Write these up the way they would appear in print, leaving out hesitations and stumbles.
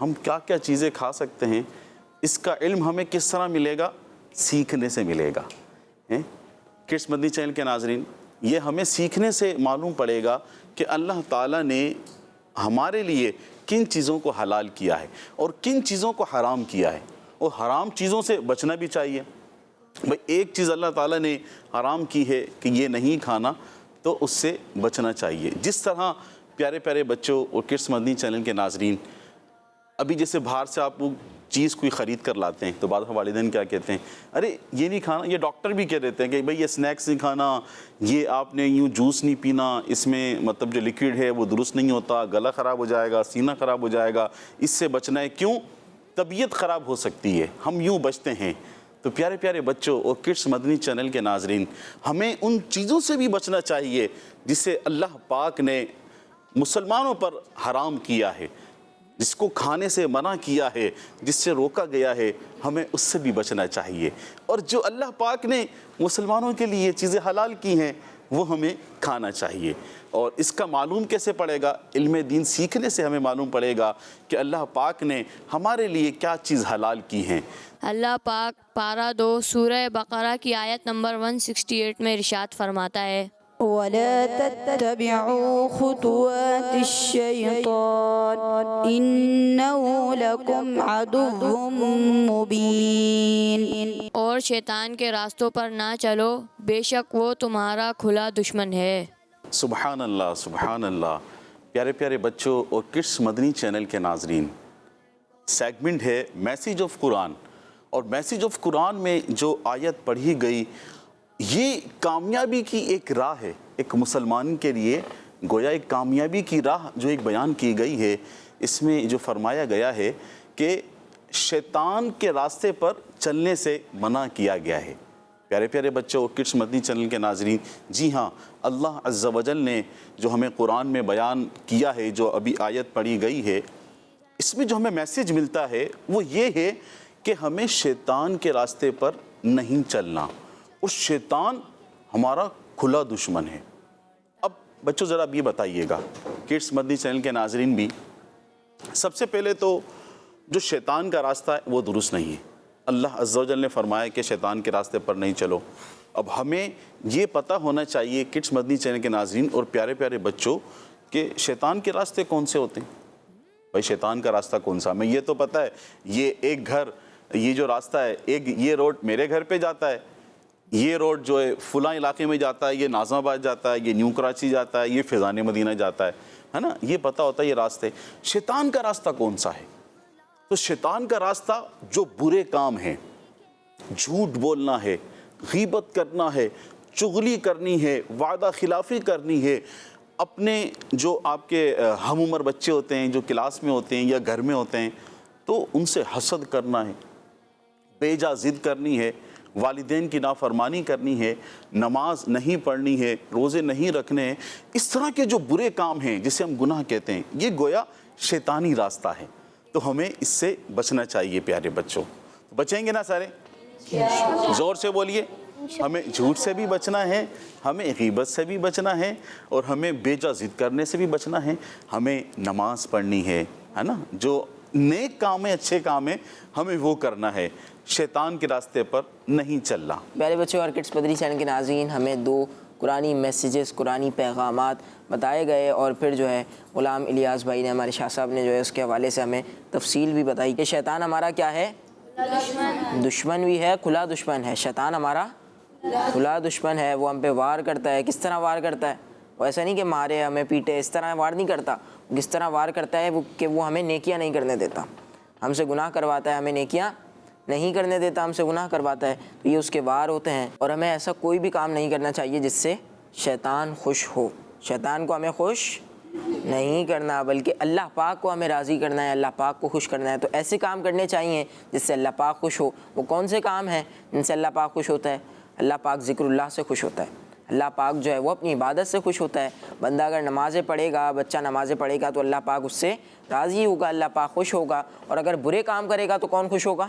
ہم کیا کیا چیزیں کھا سکتے ہیں، اس کا علم ہمیں کس طرح ملے گا؟ سیکھنے سے ملے گا۔ کڈس مدنی چینل کے ناظرین، یہ ہمیں سیکھنے سے معلوم پڑے گا کہ اللہ تعالیٰ نے ہمارے لیے کن چیزوں کو حلال کیا ہے اور کن چیزوں کو حرام کیا ہے، اور حرام چیزوں سے بچنا بھی چاہیے۔ بھئی ایک چیز اللہ تعالیٰ نے حرام کی ہے کہ یہ نہیں کھانا، تو اس سے بچنا چاہیے۔ جس طرح پیارے پیارے بچوں اور کڈس مدنی چینل کے ناظرین، ابھی جیسے باہر سے آپ لوگ چیز کوئی خرید کر لاتے ہیں تو بعض والدین کیا کہتے ہیں، ارے یہ نہیں کھانا، یہ ڈاکٹر بھی کہہ دیتے ہیں کہ بھئی یہ سنیکس نہیں کھانا، یہ آپ نے یوں جوس نہیں پینا، اس میں مطلب جو لیکوڈ ہے وہ درست نہیں ہوتا، گلا خراب ہو جائے گا، سینہ خراب ہو جائے گا، اس سے بچنا ہے۔ کیوں؟ طبیعت خراب ہو سکتی ہے، ہم یوں بچتے ہیں۔ تو پیارے پیارے بچوں اور کڈس مدنی چینل کے ناظرین، ہمیں ان چیزوں سے بھی بچنا چاہیے جسے اللہ پاک نے مسلمانوں پر حرام کیا ہے، جس کو کھانے سے منع کیا ہے، جس سے روکا گیا ہے، ہمیں اس سے بھی بچنا چاہیے۔ اور جو اللہ پاک نے مسلمانوں کے لیے چیزیں حلال کی ہیں وہ ہمیں کھانا چاہیے۔ اور اس کا معلوم کیسے پڑے گا؟ علم دین سیکھنے سے ہمیں معلوم پڑے گا کہ اللہ پاک نے ہمارے لیے کیا چیز حلال کی ہیں۔ اللہ پاک پارہ 2 سورہ بقرہ کی آیت نمبر 168 میں ارشاد فرماتا ہے، ولا تتبعوا خطوات الشيطان إنه لكم عدو مبين، اور شیطان کے راستوں پر نہ چلو، بے شک وہ تمہارا کھلا دشمن ہے۔ سبحان اللہ، سبحان اللہ۔ پیارے پیارے بچوں اور کڈس مدنی چینل کے ناظرین، سیگمنٹ ہے میسیج آف قرآن، اور میسیج آف قرآن میں جو آیت پڑھی گئی یہ کامیابی کی ایک راہ ہے، ایک مسلمان کے لیے گویا ایک کامیابی کی راہ جو ایک بیان کی گئی ہے۔ اس میں جو فرمایا گیا ہے کہ شیطان کے راستے پر چلنے سے منع کیا گیا ہے۔ پیارے پیارے بچوں کڈس مدنی چینل کے ناظرین، جی ہاں، اللہ عز و جل نے جو ہمیں قرآن میں بیان کیا ہے، جو ابھی آیت پڑھی گئی ہے، اس میں جو ہمیں میسیج ملتا ہے وہ یہ ہے کہ ہمیں شیطان کے راستے پر نہیں چلنا، اس شیطان ہمارا کھلا دشمن ہے۔ اب بچوں ذرا اب یہ بتائیے گا، کڈس مدنی چینل کے ناظرین بھی، سب سے پہلے تو جو شیطان کا راستہ ہے وہ درست نہیں ہے۔ اللہ عز و جل نے فرمایا کہ شیطان کے راستے پر نہیں چلو۔ اب ہمیں یہ پتہ ہونا چاہیے کڈس مدنی چینل کے ناظرین اور پیارے پیارے بچوں کہ شیطان کے راستے کون سے ہوتے ہیں۔ بھائی شیطان کا راستہ کون سا؟ ہمیں یہ تو پتہ ہے، یہ ایک گھر، یہ جو راستہ ہے، ایک یہ روڈ میرے گھر پہ جاتا ہے، یہ روڈ جو ہے فلاں علاقے میں جاتا ہے، یہ ناظم آباد جاتا ہے، یہ نیو کراچی جاتا ہے، یہ فیضان مدینہ جاتا ہے نا، یہ پتہ ہوتا ہے یہ راستے۔ شیطان کا راستہ کون سا ہے؟ تو شیطان کا راستہ جو برے کام ہیں، جھوٹ بولنا ہے، غیبت کرنا ہے، چغلی کرنی ہے، وعدہ خلافی کرنی ہے، اپنے جو آپ کے ہم عمر بچے ہوتے ہیں جو کلاس میں ہوتے ہیں یا گھر میں ہوتے ہیں تو ان سے حسد کرنا ہے، بے جا ضد کرنی ہے، والدین کی نافرمانی کرنی ہے، نماز نہیں پڑھنی ہے، روزے نہیں رکھنے ہیں، اس طرح کے جو برے کام ہیں جسے ہم گناہ کہتے ہیں، یہ گویا شیطانی راستہ ہے۔ تو ہمیں اس سے بچنا چاہیے پیارے بچوں۔ بچیں گے نا سارے؟ زور سے بولیے۔ ہمیں جھوٹ سے بھی بچنا ہے، ہمیں غیبت سے بھی بچنا ہے، اور ہمیں بے جا ضد کرنے سے بھی بچنا ہے، ہمیں نماز پڑھنی ہے نا، جو نیک کام ہے، اچھے کام ہے، ہمیں وہ کرنا ہے، شیطان کے راستے پر نہیں چلنا۔ پیارے بچوں اور کڈس مدنی چینل کے ناظرین، ہمیں 2 قرآنی میسیجز، قرآنی پیغامات بتائے گئے، اور پھر جو ہے غلام الیاس بھائی نے، ہمارے شاہ صاحب نے جو ہے اس کے حوالے سے ہمیں تفصیل بھی بتائی کہ شیطان ہمارا کیا ہے؟ دشمن بھی ہے، کھلا دشمن ہے۔ شیطان ہمارا کھلا دشمن ہے، وہ ہم پہ وار کرتا ہے۔ کس طرح وار کرتا ہے؟ وہ ایسا نہیں کہ مارے ہمیں پیٹے، اس طرح وار نہیں کرتا۔ کس طرح وار کرتا ہے کہ وہ ہمیں نیکیاں نہیں کرنے دیتا، ہم سے گناہ کرواتا ہے، ہمیں نیکیاں نہیں کرنے دیتا، ہم سے گناہ کرواتا ہے، تو یہ اس کے وار ہوتے ہیں۔ اور ہمیں ایسا کوئی بھی کام نہیں کرنا چاہیے جس سے شیطان خوش ہو۔ شیطان کو ہمیں خوش نہیں کرنا، بلکہ اللہ پاک کو ہمیں راضی کرنا ہے، اللہ پاک کو خوش کرنا ہے۔ تو ایسے کام کرنے چاہیے جس سے اللہ پاک خوش ہو۔ وہ کون سے کام ہیں جن سے اللہ پاک خوش ہوتا ہے؟ اللہ پاک ذکر اللہ سے خوش ہوتا ہے، اللہ پاک جو ہے وہ اپنی عبادت سے خوش ہوتا ہے۔ بندہ اگر نمازیں پڑھے گا، بچہ نمازیں پڑھے گا تو اللہ پاک اس سے راضی ہوگا، اللہ پاک خوش ہوگا۔ اور اگر برے کام کرے گا تو کون خوش ہوگا؟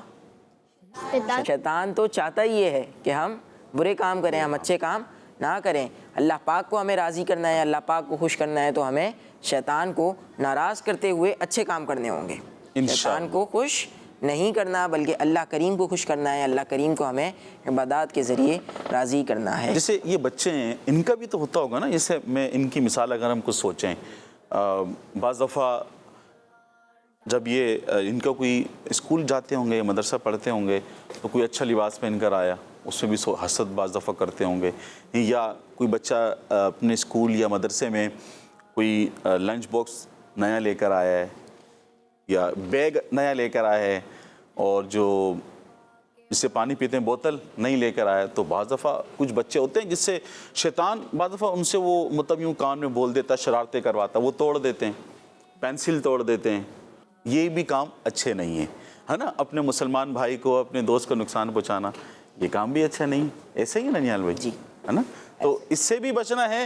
شیطان تو چاہتا ہی یہ ہے کہ ہم برے کام کریں، ہم اچھے کام نہ کریں۔ اللہ پاک کو ہمیں راضی کرنا ہے، اللہ پاک کو خوش کرنا ہے، تو ہمیں شیطان کو ناراض کرتے ہوئے اچھے کام کرنے ہوں گے۔ شیطان کو خوش نہیں کرنا بلکہ اللہ کریم کو خوش کرنا ہے، اللہ کریم کو ہمیں عبادات کے ذریعے راضی کرنا ہے۔ جیسے یہ بچے ہیں، ان کا بھی تو ہوتا ہوگا نا، جیسے میں ان کی مثال اگر ہم کچھ سوچیں، بعض دفعہ جب یہ ان کا کوئی اسکول جاتے ہوں گے یا مدرسہ پڑھتے ہوں گے تو کوئی اچھا لباس پہن کر آیا، اس میں بھی حسد بعض دفعہ کرتے ہوں گے، یا کوئی بچہ اپنے اسکول یا مدرسے میں کوئی لنچ باکس نیا لے کر آیا ہے یا بیگ نیا لے کر آیا ہے، اور جو جس سے پانی پیتے ہیں بوتل نہیں لے کر آیا، تو بعض دفعہ کچھ بچے ہوتے ہیں جس سے شیطان بعض دفعہ ان سے وہ مطلب یوں کان میں بول دیتا، شرارتیں کرواتا، وہ توڑ دیتے ہیں، پینسل توڑ دیتے ہیں۔ یہ بھی کام اچھے نہیں ہیں، ہے نا، اپنے مسلمان بھائی کو، اپنے دوست کو نقصان پہنچانا، یہ کام بھی اچھا نہیں، ایسے ہی ہے نا نہال بھائی؟ جی، ہے نا، تو اس سے بھی بچنا ہے،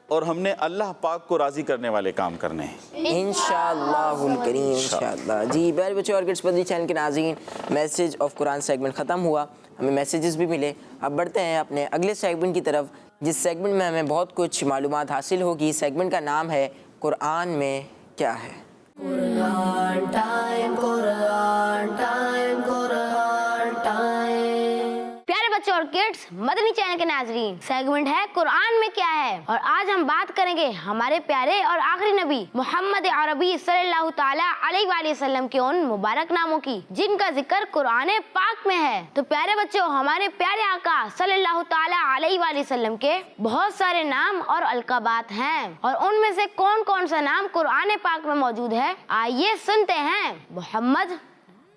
اور ہم نے اللہ پاک کو راضی کرنے والے کام کرنے ہیں انشاءاللہ الکریم، انشاءاللہ۔ جی پیارے بچوں اور کڈس مدنی چینل کے ناظرین، میسیج آف قرآن سیگمنٹ ختم ہوا، ہمیں میسیجز بھی ملے۔ اب بڑھتے ہیں اپنے اگلے سیگمنٹ کی طرف، جس سیگمنٹ میں ہمیں بہت کچھ معلومات حاصل ہوگی۔ سیگمنٹ کا نام ہے قرآن میں کیا ہے۔ قرآن ٹائم، قرآن ٹائم، قرآن ٹائم۔ پیارے بچوں اور کڈس مدنی چینل کے ناظرین، سیگمنٹ ہے قرآن میں کیا ہے، اور آج ہم بات کریں گے ہمارے پیارے اور آخری نبی محمد عربی صلی اللہ تعالی علیہ وآلہ وسلم کے ان مبارک ناموں کی جن کا ذکر قرآن پاک میں ہے۔ تو پیارے بچوں، ہمارے پیارے آقا صلی اللہ تعالی علیہ وآلہ وسلم کے بہت سارے نام اور القابات ہیں، اور ان میں سے کون کون سا نام قرآن پاک میں موجود ہے، آئیے سنتے ہیں۔ محمد،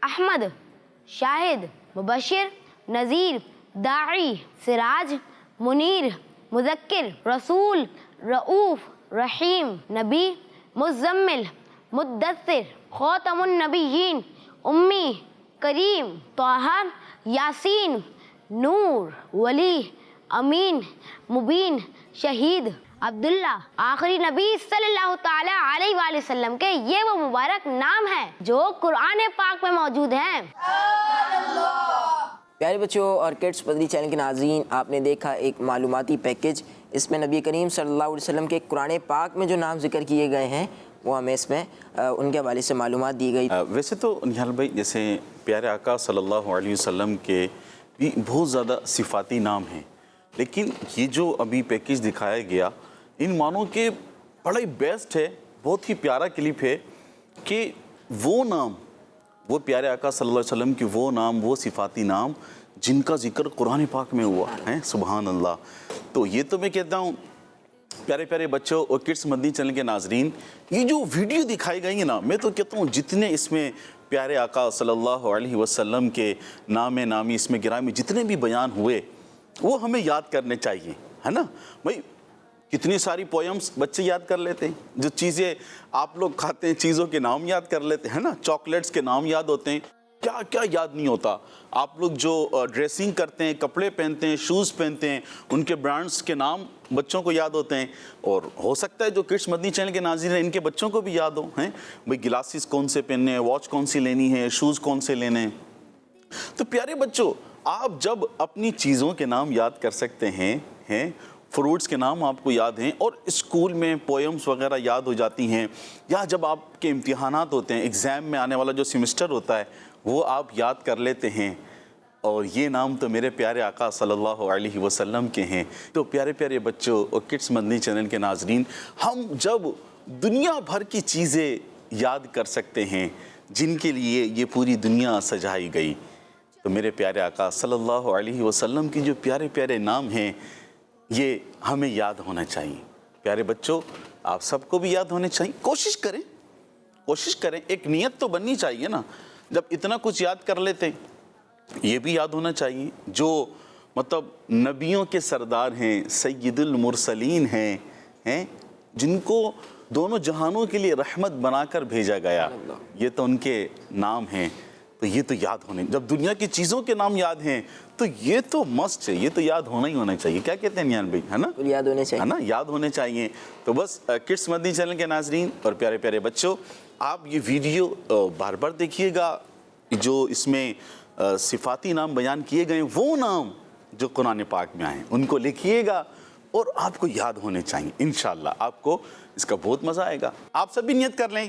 احمد، شاہد، مبشر، نذیر، داعی، سراج، منیر، مذکر، رسول، رؤوف، رحیم، نبی، مزمل، مدثر، خاتم النبیین، امی، کریم، طٰہٰ، یاسین، نور، ولی، امین، مبین، شہید، عبداللہ۔ آخری نبی صلی اللہ تعالی علیہ وآلہ وسلم کے یہ وہ مبارک نام ہیں جو قرآن پاک میں موجود ہیں۔ پیارے بچوں اور کڈس مدنی چینل کے ناظرین، آپ نے دیکھا ایک معلوماتی پیکج، اس میں نبی کریم صلی اللہ علیہ وسلم کے قرآن پاک میں جو نام ذکر کیے گئے ہیں وہ ہمیں اس میں ان کے حوالے سے معلومات دی گئی۔ ویسے تو نہال بھائی، جیسے پیارے آقا صلی اللہ علیہ وسلم کے بھی بہت زیادہ صفاتی نام ہیں، لیکن یہ جو ابھی پیکج دکھایا گیا ان معنوں کے بڑا ہی بیسٹ ہے، بہت ہی پیارا کلپ ہے کہ وہ نام، وہ پیارے آقا صلی اللہ علیہ وسلم کے وہ نام، وہ صفاتی نام جن کا ذکر قرآن پاک میں ہوا ہے، سبحان اللہ۔ تو یہ تو میں کہتا ہوں پیارے پیارے بچوں اور کڈس مدنی چینل کے ناظرین، یہ جو ویڈیو دکھائی گئی ہے نا، میں تو کہتا ہوں جتنے اس میں پیارے آقا صلی اللہ علیہ وسلم کے نام نامی، اس میں گرامی جتنے بھی بیان ہوئے وہ ہمیں یاد کرنے چاہیے، ہے نا بھائی۔ کتنی ساری پوئمز بچے یاد کر لیتے ہیں، جو چیزیں آپ لوگ کھاتے ہیں چیزوں کے نام یاد کر لیتے ہیں نا، چاکلیٹس کے نام یاد ہوتے ہیں، کیا کیا یاد نہیں ہوتا۔ آپ لوگ جو ڈریسنگ کرتے ہیں، کپڑے پہنتے ہیں، شوز پہنتے ہیں، ان کے برانڈز کے نام بچوں کو یاد ہوتے ہیں، اور ہو سکتا ہے جو کڈس مدنی چینل کے ناظرین ہیں ان کے بچوں کو بھی یاد ہو ہیں بھائی، گلاسز کون سے پہننے ہیں، واچ کون سی لینی ہے، شوز کون سے لینے ہیں۔ تو پیارے بچوں، آپ جب اپنی چیزوں کے نام یاد کر سکتے ہیں، فروٹس کے نام آپ کو یاد ہیں، اور اسکول میں پوئمز وغیرہ یاد ہو جاتی ہیں، یا جب آپ کے امتحانات ہوتے ہیں، ایگزام میں آنے والا جو سیمسٹر ہوتا ہے وہ آپ یاد کر لیتے ہیں، اور یہ نام تو میرے پیارے آقا صلی اللہ علیہ وسلم کے ہیں۔ تو پیارے پیارے بچوں اور کڈس مدنی چینل کے ناظرین، ہم جب دنیا بھر کی چیزیں یاد کر سکتے ہیں جن کے لیے یہ پوری دنیا سجائی گئی، تو میرے پیارے آقا صلی اللہ علیہ وسلم کی جو پیارے پیارے نام ہیں یہ ہمیں یاد ہونا چاہیے۔ پیارے بچوں، آپ سب کو بھی یاد ہونے چاہیے، کوشش کریں، ایک نیت تو بننی چاہیے نا۔ جب اتنا کچھ یاد کر لیتے ہیں، یہ بھی یاد ہونا چاہیے جو مطلب نبیوں کے سردار ہیں، سید المرسلین ہیں، جن کو دونوں جہانوں کے لیے رحمت بنا کر بھیجا گیا، یہ تو ان کے نام ہیں، تو یہ تو یاد ہونے۔ جب دنیا کی چیزوں کے نام یاد ہیں تو یہ تو مسٹ ہے، یہ تو یاد ہونا چاہیے۔ کیا کہتے ہیں نیان بھائی، ہے نا، یاد ہونے چاہیے، ہے نا، یاد ہونے چاہیے۔ تو بس کڈس مدنی چینل کے ناظرین اور پیارے پیارے بچوں، آپ یہ ویڈیو بار بار دیکھیے گا، جو اس میں صفاتی نام بیان کیے گئے، وہ نام جو قرآن پاک میں آئے ان کو لکھیے گا، اور آپ کو یاد ہونے چاہیے۔ انشاءاللہ آپ کو اس کا بہت مزہ آئے گا۔ آپ سب بھی نیت کر لیں،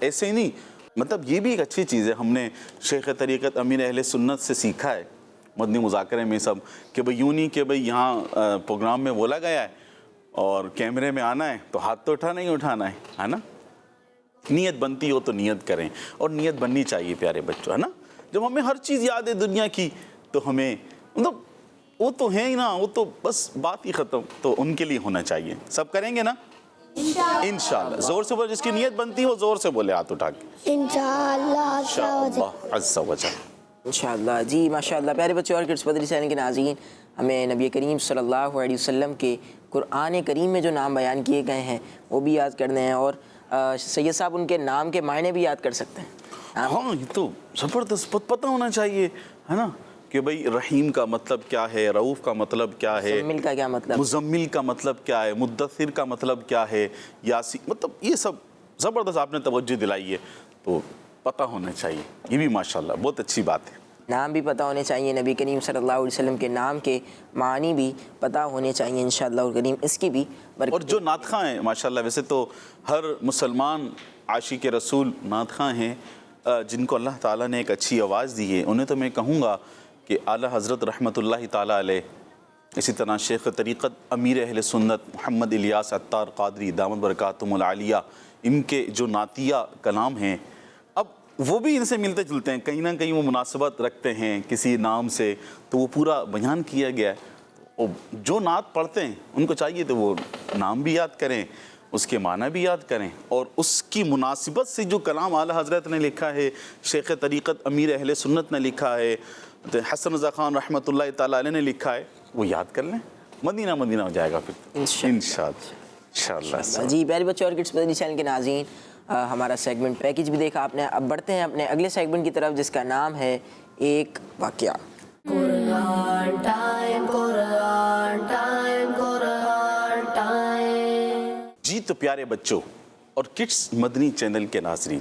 ایسے ہی نہیں، مطلب یہ بھی ایک اچھی چیز ہے، ہم نے شیخ طریقت امیر اہل سنت سے سیکھا ہے مدنی مذاکرے میں سب، کہ بھئی یوں نہیں کہ بھئی یہاں پروگرام میں بولا گیا ہے اور کیمرے میں آنا ہے تو ہاتھ تو اٹھانا ہی اٹھانا ہے نا، نیت بنتی ہو تو نیت کریں، اور نیت بننی چاہیے پیارے بچوں، ہے نا۔ جب ہمیں ہر چیز یاد ہے دنیا کی تو ہمیں مطلب وہ تو ہے ہی نا، وہ تو بس بات ہی ختم، تو ان کے لیے ہونا چاہیے۔ سب کریں گے نا انشاءاللہ؟ زور سے بولے، جس کی نیت بنتی ہو زور سے بولے ہاتھ اٹھا کے، انشاءاللہ عز و جل۔ انشاءاللہ جی ماشاءاللہ۔ پیارے بچوں اور کڈس مدنی چینل کے ناظرین، ہمیں نبی کریم صلی اللہ علیہ وسلم کے قرآن کریم میں جو نام بیان کیے گئے ہیں وہ بھی یاد کرنے ہیں، اور سید صاحب ان کے نام کے معنی بھی یاد کر سکتے ہیں۔ ہاں یہ تو زبردست پتہ ہونا چاہیے، ہے نا، کہ بھئی رحیم کا مطلب کیا ہے، رؤوف کا مطلب کیا ہے، مزمل کا کیا مطلب، مزمل کا مطلب کیا ہے، مدثر کا مطلب کیا ہے، یاسین، مطلب یہ سب زبردست آپ نے توجہ دلائی ہے، تو پتہ ہونا چاہیے، یہ بھی ماشاءاللہ بہت اچھی بات ہے۔ نام بھی پتہ ہونے چاہیے، نبی کریم صلی اللہ علیہ وسلم کے نام کے معنی بھی پتہ ہونے چاہیے انشاءاللہ کریم، اس کی بھی برکت۔ اور جو نعت خواں ہیں ماشاءاللہ، ویسے تو ہر مسلمان عاشق رسول نعت خواں ہیں جن کو اللہ تعالیٰ نے ایک اچھی آواز دی ہے، انہیں تو میں کہوں گا کہ اعلیٰ حضرت رحمۃ اللہ تعالیٰ علیہ، اسی طرح شیخ طریقت امیر اہل سنت محمد الیاس عطار قادری دامت برکاتہم العالیہ، ان کے جو نعتیہ کلام ہیں، اب وہ بھی ان سے ملتے جلتے ہیں، کہیں نہ کہیں وہ مناسبت رکھتے ہیں کسی نام سے، تو وہ پورا بیان کیا گیا ہے۔ اور جو نعت پڑھتے ہیں ان کو چاہیے تو وہ نام بھی یاد کریں، اس کے معنی بھی یاد کریں، اور اس کی مناسبت سے جو کلام اعلیٰ حضرت نے لکھا ہے، شیخ طریقت امیر اہل سنت نے لکھا ہے، حسن رضا خان رحمۃ اللہ تعالیٰ علیہ نے لکھا ہے، وہ یاد کر لیں، مدینہ مدینہ ہو جائے گا پھر انشاءاللہ۔ جی پیارے بچوں اور کڈس مدنی چینل کے ناظرین، ہمارا سیگمنٹ پیکج بھی دیکھا آپ نے، اب بڑھتے ہیں اپنے اگلے سیگمنٹ کی طرف جس کا نام ہے ایک واقعہ۔ قرآن ٹائم، قرآن ٹائم، قرآن ٹائم۔ جی تو پیارے بچوں اور کڈس مدنی چینل کے ناظرین،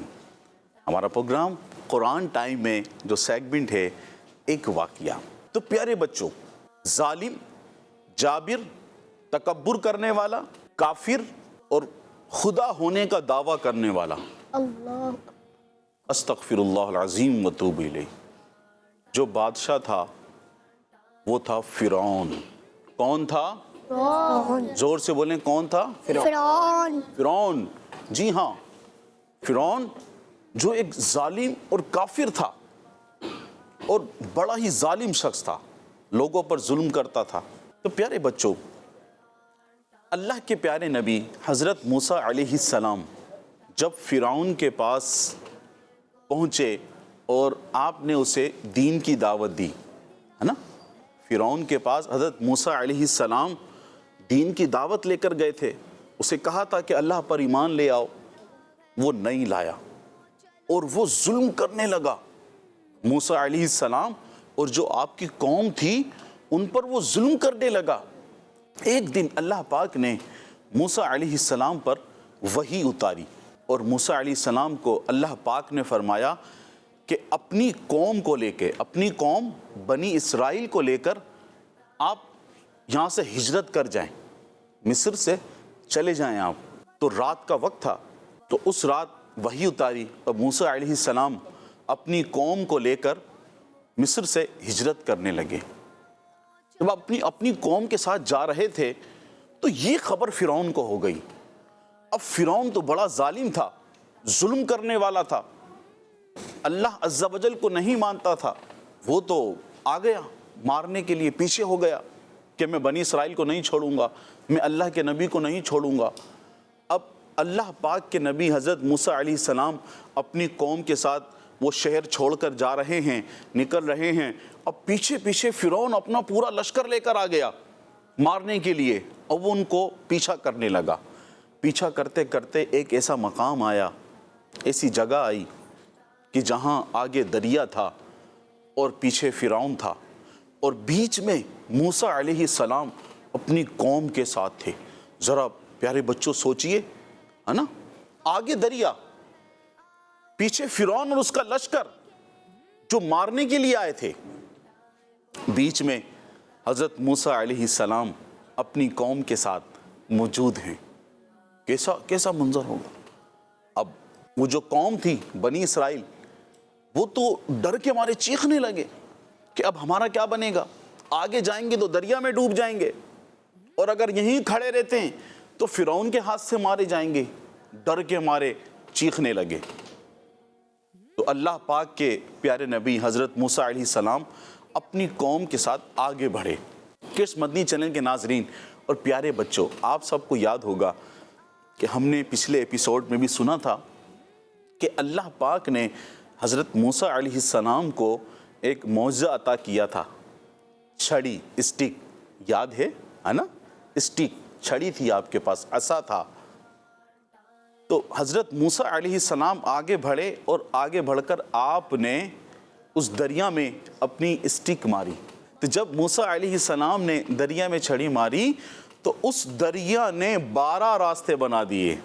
ہمارا پروگرام قرآن ٹائم میں جو سیگمنٹ ہے ایک واقعہ۔ تو پیارے بچوں، ظالم، جابر، تکبر کرنے والا، کافر اور خدا ہونے کا دعویٰ کرنے والا، استغفر اللہ العظیم واتوب الیہ، جو بادشاہ تھا وہ تھا فرعون۔ کون تھا؟ زور سے بولیں، کون تھا؟ فرعون۔ جی ہاں، فرعون جو ایک ظالم اور کافر تھا، اور بڑا ہی ظالم شخص تھا، لوگوں پر ظلم کرتا تھا۔ تو پیارے بچوں، اللہ کے پیارے نبی حضرت موسیٰ علیہ السلام جب فرعون کے پاس پہنچے اور آپ نے اسے دین کی دعوت دی، ہے نا، فرعون کے پاس حضرت موسیٰ علیہ السلام دین کی دعوت لے کر گئے تھے، اسے کہا تھا کہ اللہ پر ایمان لے آؤ، وہ نہیں لایا اور وہ ظلم کرنے لگا۔ موسیٰ علیہ السلام اور جو آپ کی قوم تھی ان پر وہ ظلم کرنے لگا۔ ایک دن اللہ پاک نے موسیٰ علیہ السلام پر وحی اتاری، اور موسیٰ علیہ السلام کو اللہ پاک نے فرمایا کہ اپنی قوم کو لے کے، اپنی قوم بنی اسرائیل کو لے کر آپ یہاں سے ہجرت کر جائیں، مصر سے چلے جائیں آپ۔ تو رات کا وقت تھا، تو اس رات وحی اتاری اور موسیٰ علیہ السلام اپنی قوم کو لے کر مصر سے ہجرت کرنے لگے۔ جب اپنی قوم کے ساتھ جا رہے تھے تو یہ خبر فرعون کو ہو گئی۔ اب فرعون تو بڑا ظالم تھا، ظلم کرنے والا تھا، اللہ عز و جل کو نہیں مانتا تھا، وہ تو آ گیا مارنے کے لیے، پیچھے ہو گیا کہ میں بنی اسرائیل کو نہیں چھوڑوں گا، میں اللہ کے نبی کو نہیں چھوڑوں گا۔ اب اللہ پاک کے نبی حضرت موسیٰ علیہ السلام اپنی قوم کے ساتھ وہ شہر چھوڑ کر جا رہے ہیں، نکل رہے ہیں، اب پیچھے پیچھے فرعون اپنا پورا لشکر لے کر آ گیا مارنے کے لیے، اور وہ ان کو پیچھا کرنے لگا۔ پیچھا کرتے کرتے ایک ایسا مقام آیا، ایسی جگہ آئی کہ جہاں آگے دریا تھا اور پیچھے فرعون تھا، اور بیچ میں موسیٰ علیہ السلام اپنی قوم کے ساتھ تھے۔ ذرا پیارے بچوں سوچئے، ہے نا، آگے دریا، پیچھے فرعون اور اس کا لشکر جو مارنے کے لیے آئے تھے، بیچ میں حضرت موسیٰ علیہ السلام اپنی قوم کے ساتھ موجود ہیں۔ کیسا منظر ہوگا. اب وہ جو قوم تھی بنی اسرائیل، وہ تو ڈر کے مارے چیخنے لگے کہ اب ہمارا کیا بنے گا، آگے جائیں گے تو دریا میں ڈوب جائیں گے، اور اگر یہیں کھڑے رہتے ہیں تو فرعون کے ہاتھ سے مارے جائیں گے. ڈر کے مارے چیخنے لگے. تو اللہ پاک کے پیارے نبی حضرت موسیٰ علیہ السلام اپنی قوم کے ساتھ آگے بڑھے. کس مدنی چینل کے ناظرین اور پیارے بچوں، آپ سب کو یاد ہوگا کہ ہم نے پچھلے ایپیسوڈ میں بھی سنا تھا کہ اللہ پاک نے حضرت موسیٰ علیہ السلام کو ایک معجزہ عطا کیا تھا. چھڑی، اسٹک، یاد ہے نا؟ اسٹک، چھڑی تھی آپ کے پاس، عصا تھا. تو حضرت موسیٰ علیہ السلام آگے بڑھے اور آگے بڑھ کر آپ نے اس دریا میں اپنی اسٹک ماری. تو جب موسیٰ علیہ السلام نے دریا میں چھڑی ماری تو اس دریا نے 12 راستے بنا دیے.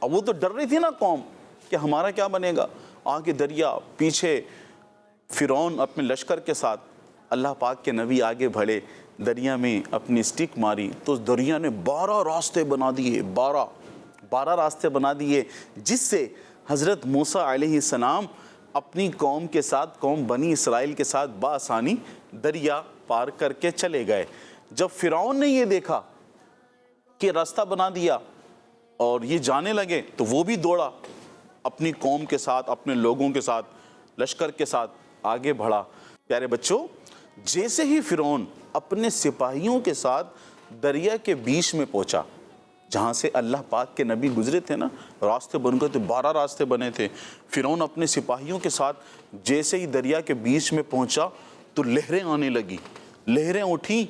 وہ تو ڈر رہی تھی نا قوم کہ ہمارا کیا بنے گا، آگے دریا، پیچھے فرعون اپنے لشکر کے ساتھ. اللہ پاک کے نبی آگے بڑھے، دریا میں اپنی اسٹک ماری تو دریا نے 12 راستے بنا دیے. 12 راستے بنا دیے، جس سے حضرت موسیٰ علیہ السلام اپنی قوم کے ساتھ، قوم بنی اسرائیل کے ساتھ بآسانی دریا پار کر کے چلے گئے. جب فرعون نے یہ دیکھا کہ راستہ بنا دیا اور یہ جانے لگے تو وہ بھی دوڑا، اپنی قوم کے ساتھ، اپنے لوگوں کے ساتھ، لشکر کے ساتھ آگے بڑھا. پیارے بچوں، جیسے ہی فرعون اپنے سپاہیوں کے ساتھ دریا کے بیچ میں پہنچا، جہاں سے اللہ پاک کے نبی گزرے تھے نا، راستے بن گئے تھے، 12 راستے بنے تھے. فرعون اپنے سپاہیوں کے ساتھ جیسے ہی دریا کے بیچ میں پہنچا تو لہریں آنے لگی، لہریں اٹھیں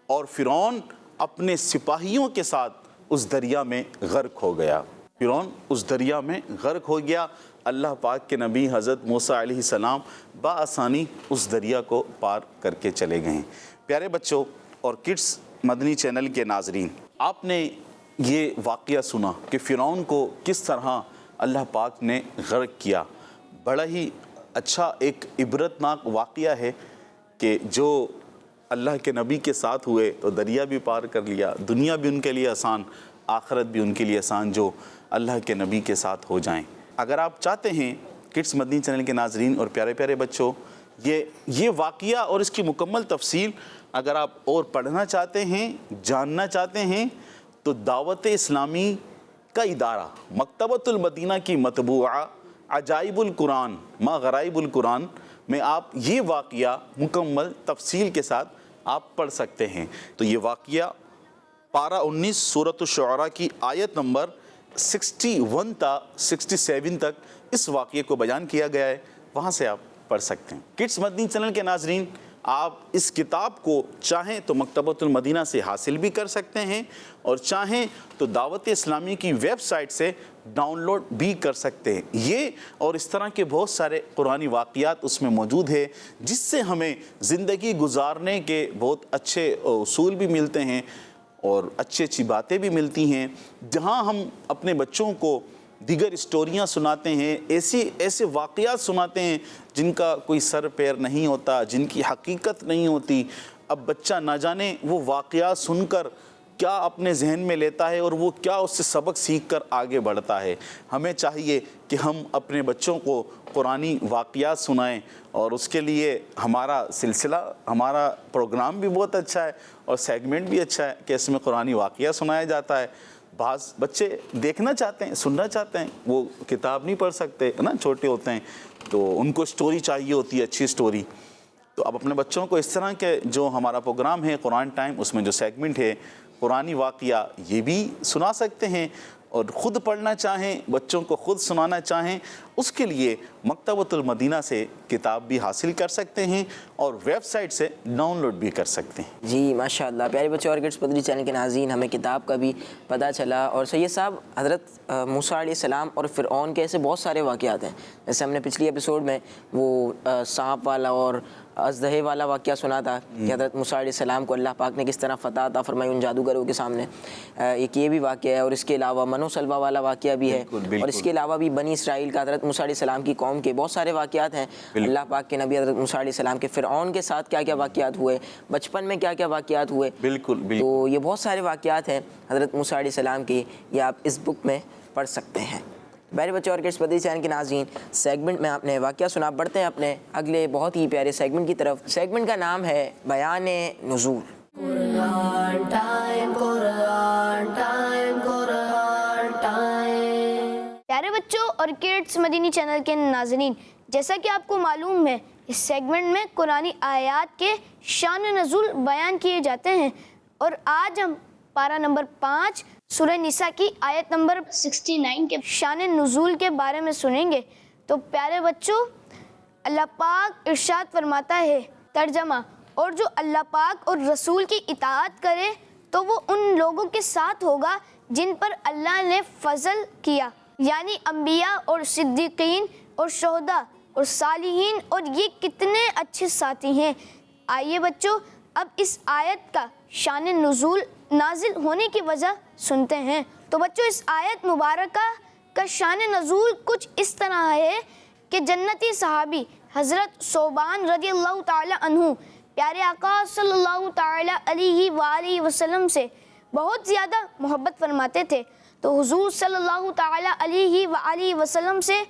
اور فرعون اپنے سپاہیوں کے ساتھ اس دریا میں غرق ہو گیا. فرعون اس دریا میں غرق ہو گیا. اللہ پاک کے نبی حضرت موسیٰ علیہ السلام بآسانی اس دریا کو پار کر کے چلے گئے. پیارے بچوں اور کڈس مدنی چینل کے ناظرین، آپ نے یہ واقعہ سنا کہ فرعون کو کس طرح اللہ پاک نے غرق کیا. بڑا ہی اچھا ایک عبرتناک واقعہ ہے کہ جو اللہ کے نبی کے ساتھ ہوئے تو دریا بھی پار کر لیا. دنیا بھی ان کے لیے آسان، آخرت بھی ان کے لیے آسان جو اللہ کے نبی کے ساتھ ہو جائیں. اگر آپ چاہتے ہیں کڈس مدنی چینل کے ناظرین اور پیارے پیارے بچوں، یہ واقعہ اور اس کی مکمل تفصیل اگر آپ اور پڑھنا چاہتے ہیں، جاننا چاہتے ہیں، تو دعوت اسلامی کا ادارہ مکتبۃ المدینہ کی مطبوعہ عجائب القرآن ما غرائب القرآن میں آپ یہ واقعہ مکمل تفصیل کے ساتھ آپ پڑھ سکتے ہیں. تو یہ واقعہ پارہ 19 سورۃ الشعراء کی آیت نمبر 61 تا 67 تک اس واقعے کو بیان کیا گیا ہے، وہاں سے آپ پڑھ سکتے ہیں. کڈس مدنی چینل کے ناظرین، آپ اس کتاب کو چاہیں تو مکتبۃ المدینہ سے حاصل بھی کر سکتے ہیں اور چاہیں تو دعوت اسلامی کی ویب سائٹ سے ڈاؤن لوڈ بھی کر سکتے ہیں. یہ اور اس طرح کے بہت سارے قرآنی واقعات اس میں موجود ہے، جس سے ہمیں زندگی گزارنے کے بہت اچھے اصول بھی ملتے ہیں اور اچھی باتیں بھی ملتی ہیں. جہاں ہم اپنے بچوں کو دیگر اسٹوریاں سناتے ہیں، ایسے واقعات سناتے ہیں جن کا کوئی سر پیر نہیں ہوتا، جن کی حقیقت نہیں ہوتی. اب بچہ نہ جانے وہ واقعات سن کر کیا اپنے ذہن میں لیتا ہے اور وہ کیا اس سے سبق سیکھ کر آگے بڑھتا ہے. ہمیں چاہیے کہ ہم اپنے بچوں کو قرآنی واقعات سنائیں، اور اس کے لیے ہمارا سلسلہ، ہمارا پروگرام بھی بہت اچھا ہے اور سیگمنٹ بھی اچھا ہے کہ اس میں قرآنی واقعہ سنایا جاتا ہے. بعض بچے دیکھنا چاہتے ہیں، سننا چاہتے ہیں، وہ کتاب نہیں پڑھ سکتے نا، چھوٹے ہوتے ہیں تو ان کو اسٹوری چاہیے ہوتی ہے، اچھی اسٹوری. تو اب اپنے بچوں کو اس طرح کے جو ہمارا پروگرام ہے قرآن ٹائم، اس میں جو سیگمنٹ ہے قرآنی واقعہ، یہ بھی سنا سکتے ہیں. اور خود پڑھنا چاہیں، بچوں کو خود سنانا چاہیں، اس کے لیے مکتبۃ المدینہ سے کتاب بھی حاصل کر سکتے ہیں اور ویب سائٹ سے ڈاؤن لوڈ بھی کر سکتے ہیں. جی ماشاءاللہ. پیارے بچوں اور کڈس مدنی چینل کے ناظرین، ہمیں کتاب کا بھی پتہ چلا. اور سید صاحب، حضرت موسیٰ علیہ السلام اور فرعون کے ایسے بہت سارے واقعات ہیں. جیسے ہم نے پچھلی ایپیسوڈ میں وہ سانپ والا اور ازدہے والا واقعہ سنا تھا کہ حضرت موسیٰ علیہ السلام کو اللہ پاک نے کس طرح فتح عطا فرمائی ان جادوگروں کے سامنے، ایک یہ بھی واقعہ ہے، اور اس کے علاوہ من و سلوہ والا واقعہ بھی ہے، اور اس کے علاوہ بھی بنی اسرائیل کا حضرت موسیٰ علیہ السلام کی قوم کے بہت سارے واقعات ہیں۔ اللہ پاک کے نبی حضرت موسیٰ علیہ السلام کے فرعون کے ساتھ کیا کیا واقعات ہوئے، بچپن میں کیا کیا واقعات ہوئے، تو یہ بہت سارے واقعات ہیں حضرت موسیٰ علیہ السلام کے، یہ آپ اس بک میں پڑھ سکتے ہیں۔ پیارے بچوں اور کڈس مدنی چینل کے ناظرین، سیگمنٹ میں آپ نے واقعہ سنا، بڑھتے ہیں اپنے اگلے بہت ہی پیارے سیگمنٹ کی طرف۔ سیگمنٹ کا نام ہے بیان نزول۔ Quran time, Quran time, Quran time. پیارے بچوں اور کڈس مدینی چینل کے ناظرین، جیسا کہ آپ کو معلوم ہے اس سیگمنٹ میں قرآنی آیات کے شان نزول بیان کیے جاتے ہیں، اور آج ہم پارہ نمبر 5 سورہ نساء کی آیت نمبر 69 کے شان نزول کے بارے میں سنیں گے۔ تو پیارے بچوں، اللہ پاک ارشاد فرماتا ہے، ترجمہ، اور جو اللہ پاک اور رسول کی اطاعت کرے تو وہ ان لوگوں کے ساتھ ہوگا جن پر اللہ نے فضل کیا، یعنی انبیاء اور صدیقین اور شہداء اور صالحین، اور یہ کتنے اچھے ساتھی ہیں۔ آئیے بچوں اب اس آیت کا شان نزول نازل ہونے کی وجہ سنتے ہیں۔ تو بچوں اس آیت مبارکہ کا شان نزول کچھ اس طرح ہے کہ جنتی صحابی حضرت ثوبان رضی اللہ تعالی عنہ پیارے آقا صلی اللہ تعالی علیہ وآلہ وسلم سے بہت زیادہ محبت فرماتے تھے، تو حضور صلی اللہ تعالی علیہ وآلہ وسلم سے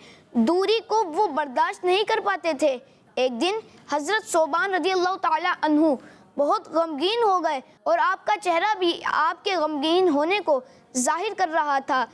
دوری کو وہ برداشت نہیں کر پاتے تھے۔ ایک دن حضرت ثوبان رضی اللہ تعالی عنہ بہت غمگین ہو گئے، اور آپ کا چہرہ بھی آپ کے غمگین ہونے کو ظاہر کر رہا تھا۔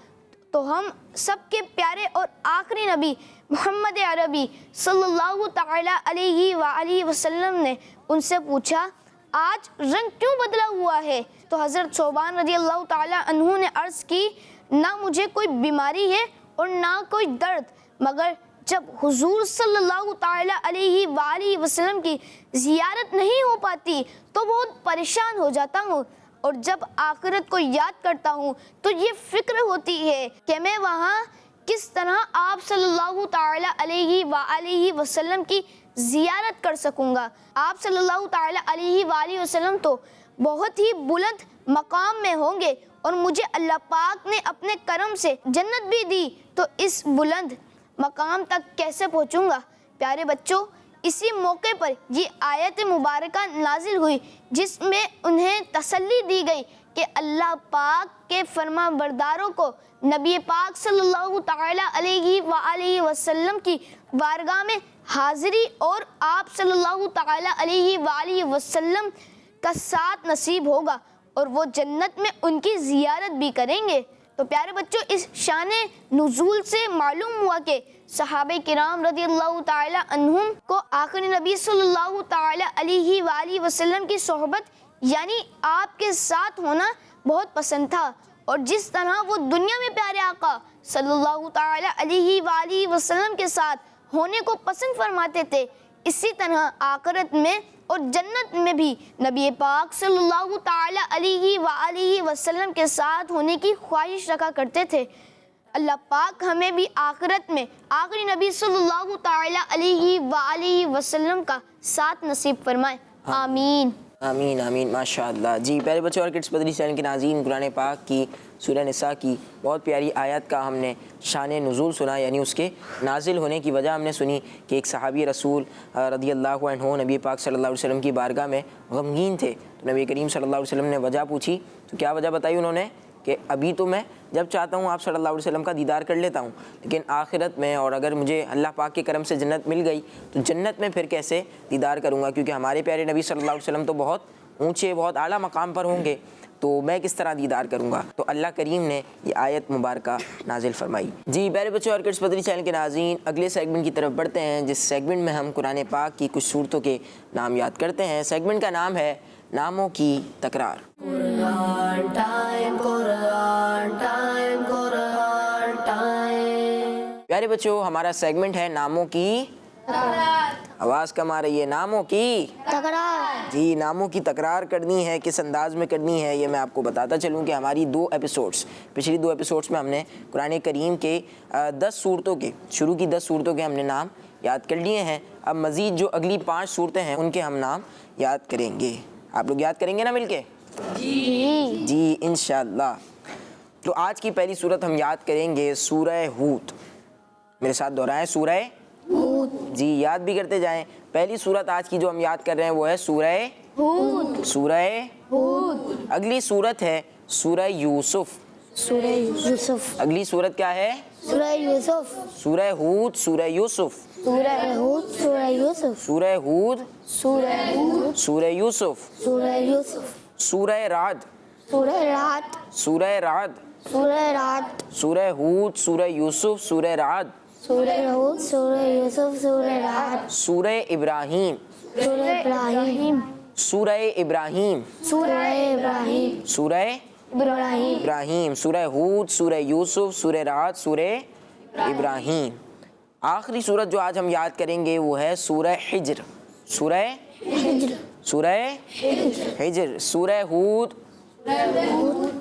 تو ہم سب کے پیارے اور آخری نبی محمد عربی صلی اللہ تعالی علیہ وآلہ وسلم نے ان سے پوچھا، آج رنگ کیوں بدلا ہوا ہے؟ تو حضرت ثوبان رضی اللہ تعالی عنہ نے عرض کی، نہ مجھے کوئی بیماری ہے اور نہ کوئی درد، مگر جب حضور صلی اللہ تعالی علیہ وآلہ وسلم کی زیارت نہیں ہو پاتی تو بہت پریشان ہو جاتا ہوں، اور جب آخرت کو یاد کرتا ہوں تو یہ فکر ہوتی ہے کہ میں وہاں کس طرح آپ صلی اللہ تعالی علیہ وآلہ وسلم کی زیارت کر سکوں گا۔ آپ صلی اللہ تعالی علیہ وآلہ وسلم تو بہت ہی بلند مقام میں ہوں گے، اور مجھے اللہ پاک نے اپنے کرم سے جنت بھی دی، تو اس بلند مقام تک کیسے پہنچوں گا؟ پیارے بچوں، اسی موقع پر یہ آیت مبارکہ نازل ہوئی جس میں انہیں تسلی دی گئی کہ اللہ پاک کے فرما برداروں کو نبی پاک صلی اللہ تعالی علیہ وآلہ وسلم کی بارگاہ میں حاضری اور آپ صلی اللہ تعالی علیہ وآلہ وسلم کا ساتھ نصیب ہوگا، اور وہ جنت میں ان کی زیارت بھی کریں گے۔ تو پیارے بچوں، اس شان نزول سے معلوم ہوا کہ صحابہ کرام رضی اللہ تعالی عنہم کو آخری نبی صلی اللہ تعالی علیہ وآلہ وسلم کی صحبت یعنی آپ کے ساتھ ہونا بہت پسند تھا، اور جس طرح وہ دنیا میں پیارے آقا صلی اللہ تعالی علیہ وآلہ وسلم کے ساتھ ہونے کو پسند فرماتے تھے، اسی طرح آخرت میں اور جنت میں بھی نبی پاک صلی اللہ تعالی علیہ وآلہ وسلم کے ساتھ ہونے کی خواہش رکھا کرتے تھے۔ اللہ پاک ہمیں بھی آخرت میں آخری نبی صلی اللہ تعالی علیہ وآلہ وسلم کا ساتھ نصیب فرمائے، آمین آمین آمین، ماشاء اللہ۔ جی پیارے بچوں اور کڈس مدنی چینل کے ناظرین، قرآن پاک کی سورہ نساء کی بہت پیاری آیت کا ہم نے شان نزول سنا، یعنی اس کے نازل ہونے کی وجہ ہم نے سنی کہ ایک صحابی رسول رضی اللہ عنہ نبی پاک صلی اللہ علیہ وسلم کی بارگاہ میں غمگین تھے، تو نبی کریم صلی اللہ علیہ وسلم نے وجہ پوچھی، تو کیا وجہ بتائی انہوں نے کہ ابھی تو میں جب چاہتا ہوں آپ صلی اللہ علیہ وسلم کا دیدار کر لیتا ہوں، لیکن آخرت میں اور اگر مجھے اللہ پاک کے کرم سے جنت مل گئی تو جنت میں پھر کیسے دیدار کروں گا، کیونکہ ہمارے پیارے نبی صلی اللہ علیہ وسلم تو بہت اونچے بہت اعلیٰ مقام پر ہوں گے، تو میں کس طرح دیدار کروں گا؟ تو اللہ کریم نے یہ آیت مبارکہ نازل فرمائی۔ جی پیارے بچوں اور کڈس مدنی چینل کے ناظرین، اگلے سیگمنٹ کی طرف بڑھتے ہیں، جس سیگمنٹ میں ہم قرآن پاک کی کچھ صورتوں کے نام یاد کرتے ہیں۔ سیگمنٹ کا نام ہے ناموں کی تکرار۔ Quran time, Quran time, Quran time. پیارے بچوں، ہمارا سیگمنٹ ہے ناموں کی آواز کم آ رہی ہے، ناموں کی تکرار۔ جی ناموں کی تکرار کرنی ہے، کس انداز میں کرنی ہے یہ میں آپ کو بتاتا چلوں کہ ہماری پچھلی دو ایپیسوڈس میں ہم نے قرآن کریم کے 10 صورتوں کے شروع کی 10 صورتوں کے ہم نے نام یاد کر لیے ہیں. اب مزید جو اگلی 5 صورتیں ہیں ان کے ہم نام یاد کریں گے. آپ لوگ یاد کریں گے نا مل کے؟ جی انشاءاللہ. تو آج کی پہلی صورت ہم یاد کریں گے سورہ ہود. میرے ساتھ دہرائیں سورہ ہود. جی یاد بھی کرتے جائیں. پہلی صورت آج کی جو ہم یاد کر رہے ہیں وہ ہے سورہ ہود. سورہ ہود. اگلی صورت ہے سورہ یوسف. سورہ یوسف. اگلی صورت کیا ہے؟ سورہ یوسف. سورہ ہود سورہ یوسف. سورہ ہود. سورہ یوسف. سورہ ہود سورہ ہود. سورہ یوسف. سورہ یوسف. سورہ رعد. سورہ رات. سورہ رعد. سورہ رات. سورہ ہود سورہ یوسف سورہ رعد. سورہ ہود. سورہ یوسف. سورہ رات. سورہ ابراہیم. سورہ ابراہیم. سورہ ابراہیم. سورہ ابراہیم. سورہ ابراہیم. ابراہیم. سورہ ہود سورہ یوسف سورہ رعد سورہ ابراہیم. آخری سورت جو آج ہم یاد کریں گے وہ ہے سورہ حجر. سورہ ہجر. سورہ حجر. سورہ ہود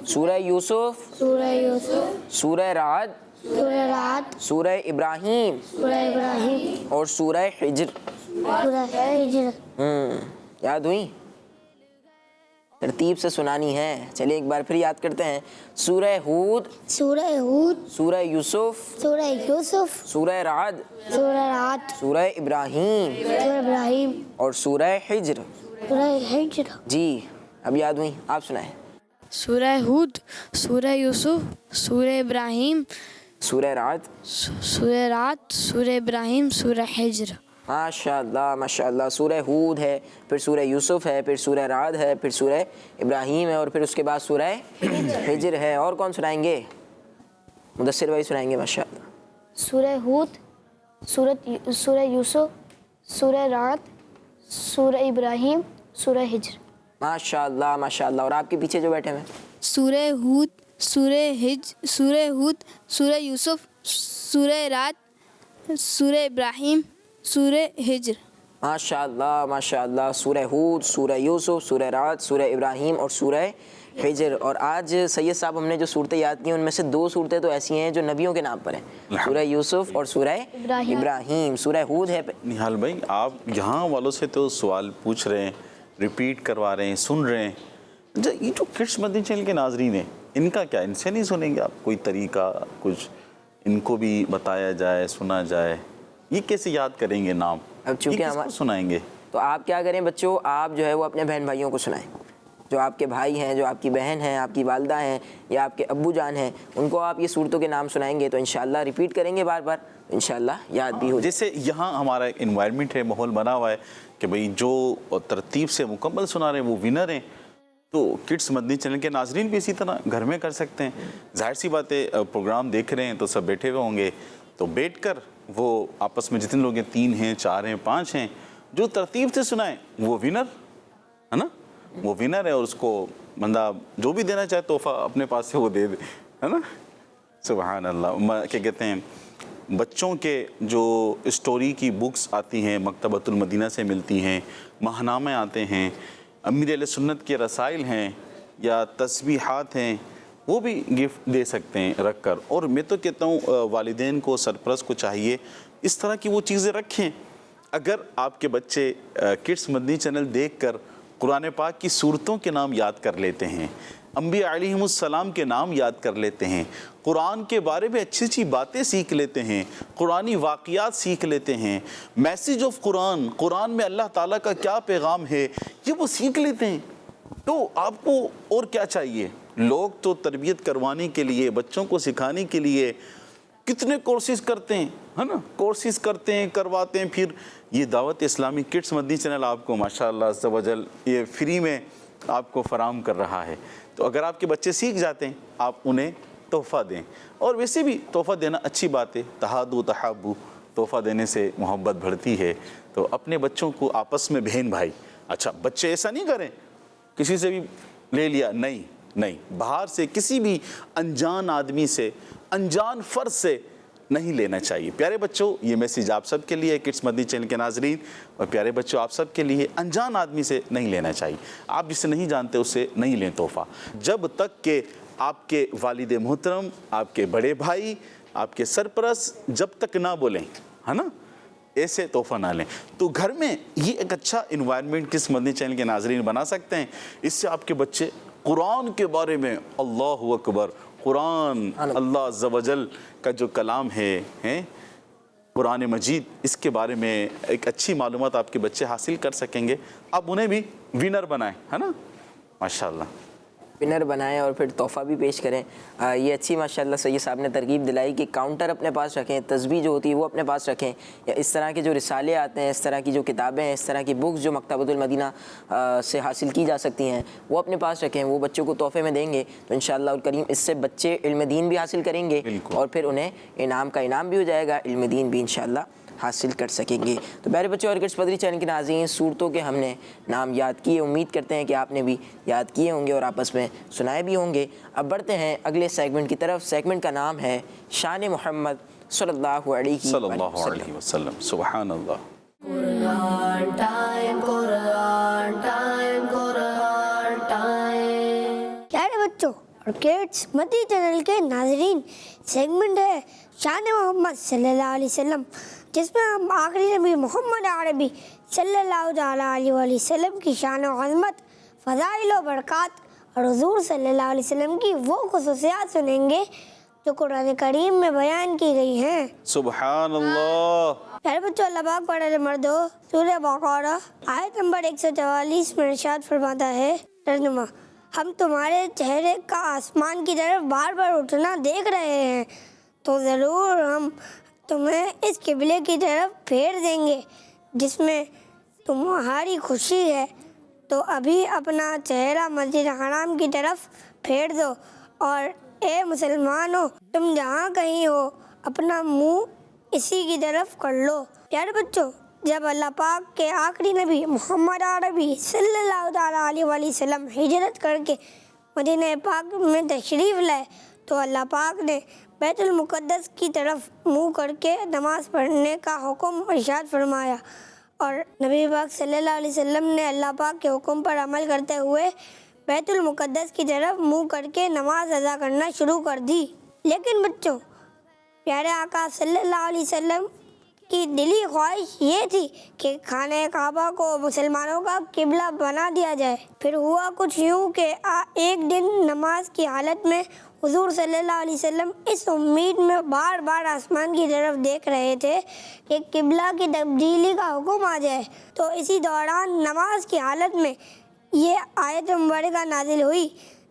سورہ یوسف سورہ یوسف. سورہ رعد سورہ رات. سورہ ابراہیم سورہ ابراہیم. اور سورہ حجر. سورہ ہجر. یاد ہوئی؟ ترتیب سے سنانی ہے. چلیے ایک بار پھر یاد کرتے ہیں. سورہ ہود سورہ ہود. سورہ یوسف سورہ یوسف. سورہ رعد سورہ رات. سورہ ابراہیم سورہ ابراہیم. اور سورہ حجر. سورہ ہجر. جی اب یاد ہوئی؟ آپ سنائیں. سورہ ہود، سورہ یوسف، سورہ ابراہیم، سورہ رعد. سورہ رات، سورہ ابراہیم، سورہ حجر. ماشاء اللہ ماشاء اللہ. سورہ ہود ہے، پھر سورہ یوسف ہے، پھر سورہ رعد ہے، پھر سورہ ابراہیم ہے، اور پھر اس کے بعد سورہ حجر ہے. اور کون سنائیں گے؟ مدثر بھائی سنائیں گے ماشاء اللہ. سورہ ہود. سورہ یوسف. سورہ رات. سورہ ابراہیم. سورہ ہجر. ماشاء اللہ ماشاء اللہ. اور آپ کے پیچھے جو بیٹھے ہیں سورہ ہود، سورہ ہود، سورہ یوسف، سورہ رات، سورہ ابراہیم، سورہ ہجر. ماشاء اللہ ماشاء اللہ. سورہ ہود سورہ یوسف سورہ رعد سورہ ابراہیم اور سورہ حجر. اور آج سید صاحب ہم نے جو صورتیں یاد کی ان میں سے 2 صورتیں تو ایسی ہیں جو نبیوں کے نام پر ہیں. سورہ یوسف اور سورہ ابراہیم. سورہ ہود ہے. نہال بھائی آپ یہاں والوں سے تو سوال پوچھ رہے ہیں، ریپیٹ کروا رہے ہیں، سن رہے ہیں. یہ جو کڈس مدنی چینل کے ناظرین ہیں ان کا کیا؟ ان سے نہیں سنیں گے آپ؟ کوئی طریقہ کچھ ان کو بھی بتایا جائے، سنا جائے؟ یہ کیسے یاد کریں گے نام؟ اب چونکہ ہم سنائیں گے تو آپ کیا کریں بچوں، آپ جو ہے وہ اپنے بہن بھائیوں کو سنائیں. جو آپ کے بھائی ہیں، جو آپ کی بہن ہیں، آپ کی والدہ ہیں یا آپ کے ابو جان ہیں، ان کو آپ یہ صورتوں کے نام سنائیں گے تو انشاءاللہ ریپیٹ کریں گے بار بار، انشاءاللہ یاد بھی ہو. جیسے یہاں ہمارا ایک انوائرمنٹ ہے، ماحول بنا ہوا ہے کہ بھئی جو ترتیب سے مکمل سنا رہے ہیں وہ ونر ہیں. تو کڈس مدنی چینل کے ناظرین بھی اسی طرح گھر میں کر سکتے ہیں. ظاہر سی بات ہے پروگرام دیکھ رہے ہیں تو سب بیٹھے ہوئے ہوں گے، تو بیٹھ کر وہ آپس میں جتنے لوگ ہیں 3 ہیں 4 ہیں 5 ہیں جو ترتیب سے سنائیں وہ ونر ہے نا، وہ ونر ہے. اور اس کو بندہ جو بھی دینا چاہے تحفہ اپنے پاس سے وہ دے دے، ہے نا. سبحان اللہ. کیا کہتے ہیں بچوں کے جو اسٹوری کی بکس آتی ہیں مکتبۃ المدینہ سے ملتی ہیں، ماہنامے آتے ہیں، امیر اہل سنت کے رسائل ہیں یا تسبیحات ہیں، وہ بھی گفٹ دے سکتے ہیں رکھ کر. اور میں تو کہتا ہوں والدین کو، سرپرست کو چاہیے اس طرح کی وہ چیزیں رکھیں. اگر آپ کے بچے کڈس مدنی چینل دیکھ کر قرآن پاک کی صورتوں کے نام یاد کر لیتے ہیں، انبیاء علیہم السلام کے نام یاد کر لیتے ہیں، قرآن کے بارے میں اچھی اچھی باتیں سیکھ لیتے ہیں، قرآنی واقعات سیکھ لیتے ہیں، میسیج آف قرآن، قرآن میں اللہ تعالیٰ کا کیا پیغام ہے، یہ وہ سیکھ لیتے ہیں، تو آپ کو اور کیا چاہیے؟ لوگ تو تربیت کروانے کے لیے، بچوں کو سکھانے کے لیے کتنے کورسز کرتے ہیں، ہے نا، کورسز کرتے ہیں، کرواتے ہیں. پھر یہ دعوت اسلامی کڈس مدنی چینل آپ کو ماشاءاللہ عز و جل یہ فری میں آپ کو فراہم کر رہا ہے. تو اگر آپ کے بچے سیکھ جاتے ہیں آپ انہیں تحفہ دیں. اور ویسے بھی تحفہ دینا اچھی بات ہے، تہادو تحابو، تحفہ دینے سے محبت بڑھتی ہے. تو اپنے بچوں کو آپس میں بہن بھائی، اچھا بچے ایسا نہیں کریں کسی سے بھی لے لیا، نہیں، باہر سے کسی بھی انجان آدمی سے، انجان فرد سے نہیں لینا چاہیے. پیارے بچوں یہ میسیج آپ سب کے لیے، کڈس مدنی چینل کے ناظرین اور پیارے بچوں آپ سب کے لیے، انجان آدمی سے نہیں لینا چاہیے. آپ جسے نہیں جانتے اس سے نہیں لیں تحفہ، جب تک کہ آپ کے والد محترم، آپ کے بڑے بھائی، آپ کے سرپرست جب تک نہ بولیں، ہے نا. ایسے تحفہ نہ لیں. تو گھر میں یہ ایک اچھا انوائرمنٹ کس مدنی چینل کے ناظرین بنا سکتے ہیں. اس سے آپ کے بچے قرآن کے بارے میں، اللہ اکبر، قرآن اللہ عز و جل کا جو کلام ہے قرآن مجید، اس کے بارے میں ایک اچھی معلومات آپ کے بچے حاصل کر سکیں گے. آپ انہیں بھی ونر بنائیں، ہے نا، ماشاءاللہ ونر بنائیں اور پھر تحفہ بھی پیش کریں. یہ اچھی ماشاءاللہ سید صاحب نے ترغیب دلائی کہ کاؤنٹر اپنے پاس رکھیں، تسبیح جو ہوتی ہے وہ اپنے پاس رکھیں، یا اس طرح کے جو رسالے آتے ہیں، اس طرح کی جو کتابیں ہیں، اس طرح کی بکس جو مکتبۃ المدینہ سے حاصل کی جا سکتی ہیں وہ اپنے پاس رکھیں. وہ بچوں کو تحفے میں دیں گے تو انشاءاللہ الکریم اس سے بچے علم دین بھی حاصل کریں گے اور پھر انہیں انعام کا انعام بھی ہو جائے گا، علم دین بھی انشاءاللہ حاصل کر سکیں گے. تو پیارے بچوں اور کڈس مدنی چینل کے ناظرین، صورتوں کے ہم نے نام یاد کیے، امید کرتے ہیں کہ آپ نے بھی یاد کیے ہوں گے اور آپس میں سنائے بھی ہوں گے. اب بڑھتے ہیں اگلے سیگمنٹ کی طرف. سیگمنٹ کا نام ہے شان محمد صلی اللہ علیہ وسلم. سبحان اللہ. قرآن ٹائم، قرآن ٹائم، قرآن ٹائم. پیارے بچوں اور کڈس مدنی چینل کے ناظرین، سیگمنٹ ہے شان محمد صلی اللہ علیہ وسلم، جس میں ہم آخری نبی محمد عربی صلی اللہ تعالیٰ علیہ وسلم کی شان و عظمت، فضائل و برکات اور حضور صلی اللہ علیہ وسلم کی وہ خصوصیات سنیں گے جو قرآن کریم میں بیان کی گئی ہیں. سبحان اللہ. پیارے بچوں، اللہ پاک بڑے مردو سورہ بقرہ آیت نمبر 144 میں ارشاد فرماتا ہے، ترجمہ: ہم تمہارے چہرے کا آسمان کی طرف بار بار اٹھنا دیکھ رہے ہیں تو ضرور ہم تمہیں اس قبلے کی طرف پھیر دیں گے جس میں تمہاری خوشی ہے، تو ابھی اپنا چہرہ مسجد حرام کی طرف پھیر دو، اور اے مسلمانوں تم جہاں کہیں ہو اپنا منہ اسی کی طرف کر لو. پیارے بچوں، جب اللہ پاک کے آخری نبی محمد عربی صلی اللہ تعالیٰ علیہ وسلم ہجرت کر کے مدینہ پاک میں تشریف لائے تو اللہ پاک نے بیت المقدس کی طرف منہ کر کے نماز پڑھنے کا حکم ارشاد فرمایا، اور نبی پاک صلی اللہ علیہ وسلم نے اللہ پاک کے حکم پر عمل کرتے ہوئے بیت المقدس کی طرف منہ کر کے نماز ادا کرنا شروع کر دی. لیکن بچوں، پیارے آقا صلی اللہ علیہ وسلم کی دلی خواہش یہ تھی کہ خانہ کعبہ کو مسلمانوں کا قبلہ بنا دیا جائے. پھر ہوا کچھ یوں کہ ایک دن نماز کی حالت میں حضور صلی اللہ علیہ وسلم اس امید میں بار بار آسمان کی طرف دیکھ رہے تھے کہ قبلہ کی تبدیلی کا حکم آ جائے. تو اسی دوران نماز کی حالت میں یہ آیت مبارکہ نازل ہوئی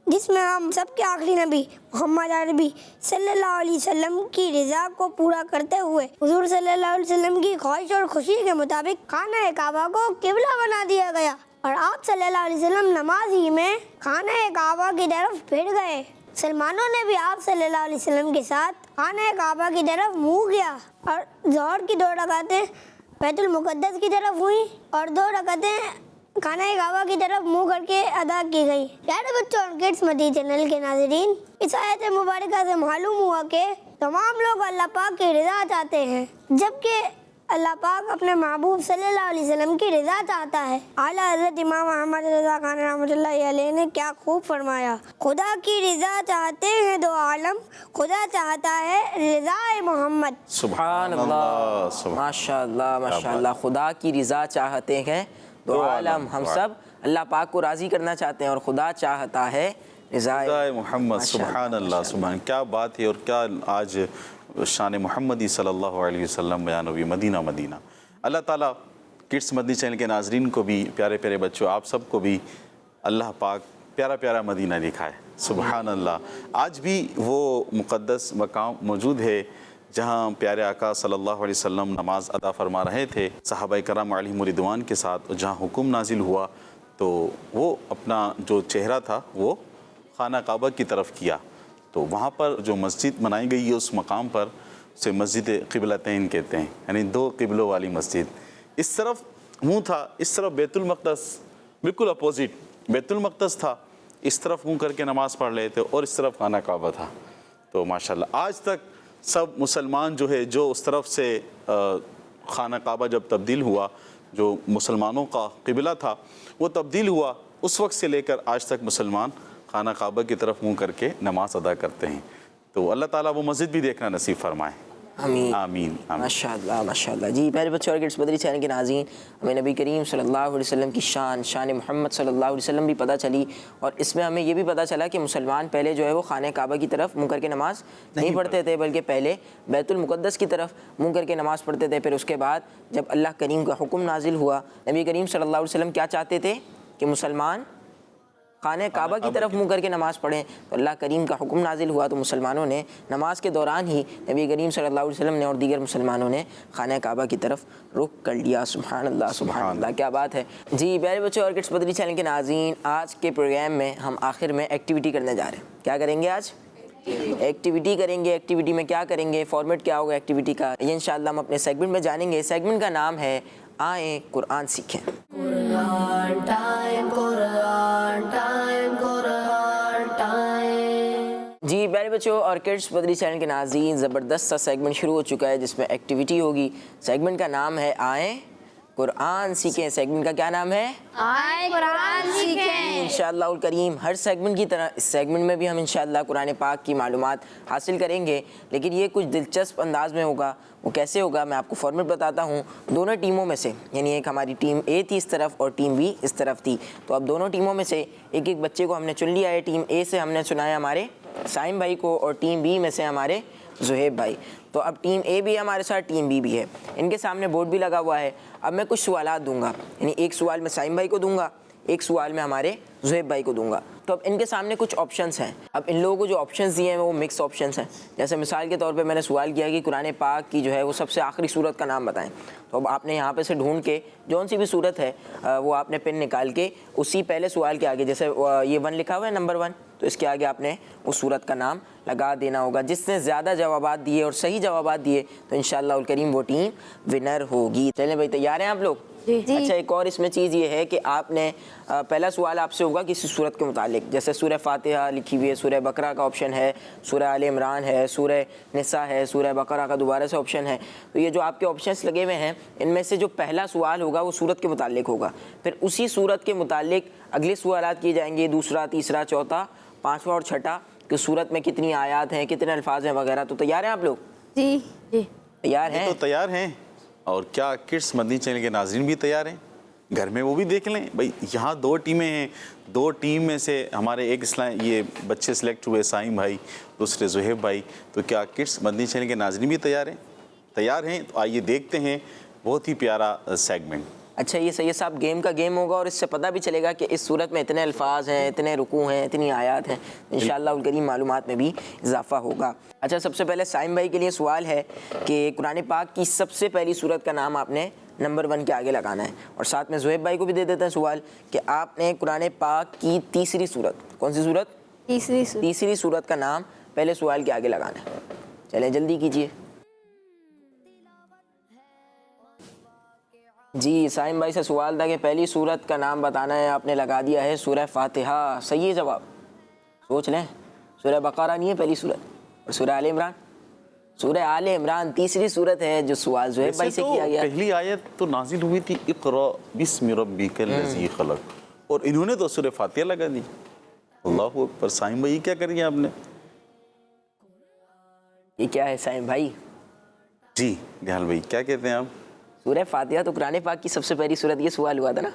جس میں ہم سب کے آخری نبی محمد عربی صلی اللہ علیہ وسلم کی رضا کو پورا کرتے ہوئے حضور صلی اللہ علیہ وسلم کی خواہش اور خوشی کے مطابق خانہ کعبہ کو قبلہ بنا دیا گیا، اور آپ صلی اللہ علیہ وسلم نماز ہی میں خانہ کعبہ کی طرف پھر گئے. مسلمانوں نے بھی آپ صلی اللہ علیہ وسلم کے ساتھ خانہ کعبہ کی طرف منہ کیا، اور ظہر کی 2 رکعتیں بیت المقدس کی طرف ہوئیں اور 2 رکعتیں خانہ کعبہ کی طرف منہ کر کے ادا کی گئی. پیارے بچوں اور کڈس مدنی چینل کے ناظرین، اس آیت مبارکہ سے معلوم ہوا کہ تمام لوگ اللہ پاک کی رضا چاہتے ہیں، جبکہ اللہ پاک اپنے محبوب صلی اللہ علیہ وسلم کی رضا چاہتا ہے. اعلیٰ حضرت امام احمد رضا خان رحمۃ اللہ علیہ نے کیا خوب فرمایا، خدا کی رضا چاہتے ہیں 2 عالم، خدا چاہتا ہے رضا محمد. سبحان اللہ، ماشاء اللہ ماشاء اللہ. خدا کی رضا چاہتے ہیں 2 عالم، ہم سب اللہ پاک کو راضی کرنا چاہتے ہیں اور خدا چاہتا ہے رضا محمد. سبحان اللہ، سبحان. کیا بات ہے اور کیا آج شان محمدی صلی اللہ علیہ وسلم بیان ہوئی. مدینہ مدینہ. اللہ تعالیٰ کڈس مدنی چینل کے ناظرین کو بھی، پیارے پیارے بچوں، آپ سب کو بھی اللہ پاک پیارا پیارا مدینہ دکھائے. سبحان اللہ. آج بھی وہ مقدس مقام موجود ہے جہاں پیارے آقا صلی اللہ علیہ وسلم نماز ادا فرما رہے تھے صحابہ کرام علیہم رضوان کے ساتھ، جہاں حکم نازل ہوا تو وہ اپنا جو چہرہ تھا وہ خانہ کعبہ کی طرف کیا. تو وہاں پر جو مسجد بنائی گئی ہے اس مقام پر اسے مسجد قبلتین کہتے ہیں، یعنی 2 قبلوں والی مسجد. اس طرف منہ تھا، اس طرف بیت المقدس، بالکل اپوزٹ بیت المقدس تھا، اس طرف منہ کر کے نماز پڑھ رہے تھے اور اس طرف خانہ کعبہ تھا. تو ماشاءاللہ آج تک سب مسلمان جو ہے، جو اس طرف سے خانہ کعبہ جب تبدیل ہوا، جو مسلمانوں کا قبلہ تھا وہ تبدیل ہوا، اس وقت سے لے کر آج تک مسلمان خانہ کعبہ کی طرف منہ کر کے نماز ادا کرتے ہیں. تو اللہ تعالیٰ وہ مسجد بھی دیکھنا نصیب فرمائے. آمین آمین آمین۔ ماشاء اللہ جی۔ پیارے بچوں اور کڈس مدنی چینل کے ناظرین، ہمیں نبی کریم صلی اللہ علیہ وسلم کی شان محمد صلی اللہ علیہ وسلم بھی پتہ چلی، اور اس میں ہمیں یہ بھی پتہ چلا کہ مسلمان پہلے جو ہے وہ خانہ کعبہ کی طرف منہ کر کے نماز نہیں پڑھتے تھے، بلکہ پہلے بیت المقدس کی طرف منہ کر کے نماز پڑھتے تھے۔ پھر اس کے بعد جب اللہ کریم کا حکم نازل ہوا، نبی کریم صلی اللہ علیہ وسلم کیا چاہتے تھے کہ مسلمان خانہ کعبہ کی طرف منہ کر کے نماز پڑھیں، تو اللہ کریم کا حکم نازل ہوا تو مسلمانوں نے نماز کے دوران ہی نبی کریم صلی اللہ علیہ وسلم نے اور دیگر مسلمانوں نے خانہ کعبہ کی طرف رخ کر لیا۔ سبحان اللہ، کیا بات ہے جی۔ پیارے بچوں اور کڈس مدنی چینل کے ناظرین، آج کے پروگرام میں ہم آخر میں ایکٹیویٹی کرنے جا رہے ہیں۔ کیا کریں گے آج؟ ایکٹیویٹی کریں گے۔ ایکٹیویٹی میں کیا کریں گے، فارمیٹ کیا ہوگا ایکٹیویٹی کا، یہ انشاءاللہ ہم اپنے سیگمنٹ میں جانیں گے۔ سیگمنٹ کا نام ہے آئیں قرآن سیکھیں۔ Quran time, Quran time, Quran time. جی پیارے بچوں اور کڈس مدنی چینل کے ناظرین، زبردست سا سیگمنٹ شروع ہو چکا ہے جس میں ایکٹیویٹی ہوگی۔ سیگمنٹ کا نام ہے آئیں قرآن سیکھیں۔ سیگمنٹ کا کیا نام ہے؟ آئیں قرآن سیکھیں۔ انشاءاللہ الکریم ہر سیگمنٹ کی طرح اس سیگمنٹ میں بھی ہم انشاءاللہ قرآن پاک کی معلومات حاصل کریں گے، لیکن یہ کچھ دلچسپ انداز میں ہوگا۔ وہ کیسے ہوگا میں آپ کو فارمیٹ بتاتا ہوں۔ دونوں ٹیموں میں سے، یعنی ایک ہماری ٹیم اے تھی اس طرف اور ٹیم بی اس طرف تھی، تو اب دونوں ٹیموں میں سے ایک ایک بچے کو ہم نے چن لیا ہے۔ ٹیم اے سے ہم نے چنا ہے ہمارے سائم بھائی کو، اور ٹیم بی میں سے ہمارے زہیب بھائی۔ تو اب ٹیم اے بھی ہے ہمارے ساتھ، ٹیم بی بھی ہے، ان کے سامنے بورڈ بھی لگا ہوا ہے۔ اب میں کچھ سوالات دوں گا، یعنی ایک سوال میں سائم بھائی کو دوں گا، ایک سوال میں ہمارے زہیب بھائی کو دوں گا۔ تو اب ان کے سامنے کچھ آپشنس ہیں۔ اب ان لوگوں کو جو آپشنس دیے ہیں وہ مکس آپشنس ہیں۔ جیسے مثال کے طور پہ میں نے سوال کیا کہ قرآن پاک کی جو ہے وہ سب سے آخری سورت کا نام بتائیں، تو اب آپ نے یہاں پہ سے ڈھونڈ کے جون سی بھی سورت ہے وہ آپ نے پن نکال کے اسی پہلے سوال کے آگے، جیسے یہ 1 لکھا ہوا ہے نمبر 1، تو اس کے آگے آپ نے اس سورت کا نام لگا دینا ہوگا۔ جس نے زیادہ جوابات دیے اور صحیح جوابات دیے تو انشاءاللہ الکریم وہ ٹیم ونر ہوگی۔ چلیں بھائی، تیار ہیں آپ لوگ؟ اچھا، ایک اور اس میں چیز یہ ہے کہ آپ نے پہلا سوال آپ سے ہوگا کسی سورت کے متعلق، جیسے سورہ فاتحہ لکھی ہوئی ہے، سورہ بقرہ کا آپشن ہے، سورہ آل عمران ہے، سورہ نساء ہے، سورہ بقرہ کا دوبارہ سے آپشن ہے۔ تو یہ جو آپ کے آپشنس لگے ہوئے ہیں ان میں سے جو پہلا سوال ہوگا وہ سورت کے متعلق ہوگا، پھر اسی سورت کے متعلق اگلے سوالات کیے جائیں گے، دوسرا، تیسرا، چوتھا، پانچواں اور چھٹا، کہ سورت میں کتنی آیات ہیں، کتنے الفاظ ہیں وغیرہ۔ تو تیار ہیں آپ لوگ؟ جی تیار ہیں؟ تو تیار ہیں، اور کیا کڈس مدنی چینل کے ناظرین بھی تیار ہیں؟ گھر میں وہ بھی دیکھ لیں بھائی، یہاں 2 ٹیمیں ہیں، 2 ٹیم میں سے ہمارے ایک یہ بچے سلیکٹ ہوئے، سائم بھائی، دوسرے زہیب بھائی۔ تو کیا کڈس مدنی چینل کے ناظرین بھی تیار ہیں؟ تیار ہیں تو آئیے دیکھتے ہیں بہت ہی پیارا سیگمنٹ۔ اچھا، یہ سید صاحب گیم کا گیم ہوگا، اور اس سے پتہ بھی چلے گا کہ اس صورت میں اتنے الفاظ ہیں، اتنے رکوع ہیں، اتنی آیات ہیں، انشاءاللہ الکریم معلومات میں بھی اضافہ ہوگا۔ اچھا، سب سے پہلے سائم بھائی کے لیے سوال ہے کہ قرآن پاک کی سب سے پہلی سورت کا نام آپ نے نمبر 1 کے آگے لگانا ہے، اور ساتھ میں زہیب بھائی کو بھی دے دیتے ہیں سوال کہ آپ نے قرآن پاک کی تیسری سورت، کون سی سورت؟ تیسری سورت کا نام پہلے سوال کے آگے لگانا ہے۔ چلیں جلدی کیجئے۔ جی، سائم بھائی سے سوال تھا کہ پہلی سورت کا نام بتانا ہے، آپ نے لگا دیا ہے سورہ فاتحہ۔ صحیح ہے جواب؟ سوچ لیں، سورہ بقرہ نہیں ہے پہلی سورت، اور سورہ آل عمران، سورہ آل عمران تیسری سورت ہے جو سوال زہیب بھائی سے کیا گیا۔ پہلی آیت تو نازل ہوئی تھی اقرأ بسم ربک الذی خلق، اور انہوں نے تو سورہ فاتحہ لگا دی۔ اللہ اکبر، سائم بھائی کیا کر گیا آپ نے؟ یہ کیا ہے سائم بھائی؟ جی نہال بھائی کیا کہتے ہیں آپ؟ سورہ فاتحہ تو قرآن پاک کی سب سے پہلی سورت، یہ سوال ہوا تھا نا؟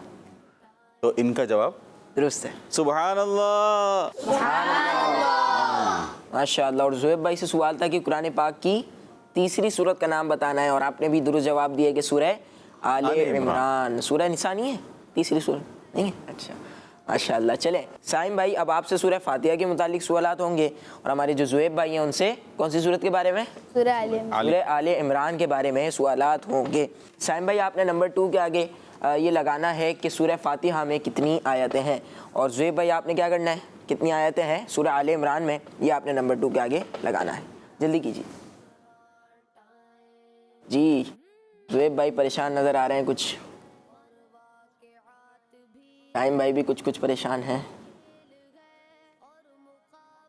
تو ان کا جواب درست ہے۔ سبحان اللہ، ماشاء اللہ۔ اور زہیب بھائی سے سوال تھا کہ قرآن پاک کی تیسری سورت کا نام بتانا ہے، اور آپ نے بھی درست جواب دیا کہ سورہ آل عمران۔ سورہ نساء نہیں ہے تیسری سورت؟ نہیں ہے؟ اچھا ماشاء اللہ۔ چلیں سائم بھائی، اب آپ سے سورہ فاتحہ کے متعلق سوالات ہوں گے، اور ہمارے جو زہیب بھائی ہیں ان سے کون سی سورت کے بارے میں؟ سورہ آل عمران کے بارے میں سوالات ہوں گے۔ سائم بھائی، آپ نے نمبر 2 کے آگے یہ لگانا ہے کہ سورہ فاتحہ میں کتنی آیتیں ہیں، اور زہیب بھائی آپ نے کیا کرنا ہے، کتنی آیتیں ہیں سورہ آل عمران میں، یہ آپ نے نمبر 2 کے آگے لگانا ہے۔ جلدی کیجیے۔ جی زہیب بھائی پریشان نظر آ رہے ہیں کچھ، سائم بھائی بھی کچھ پریشان ہیں۔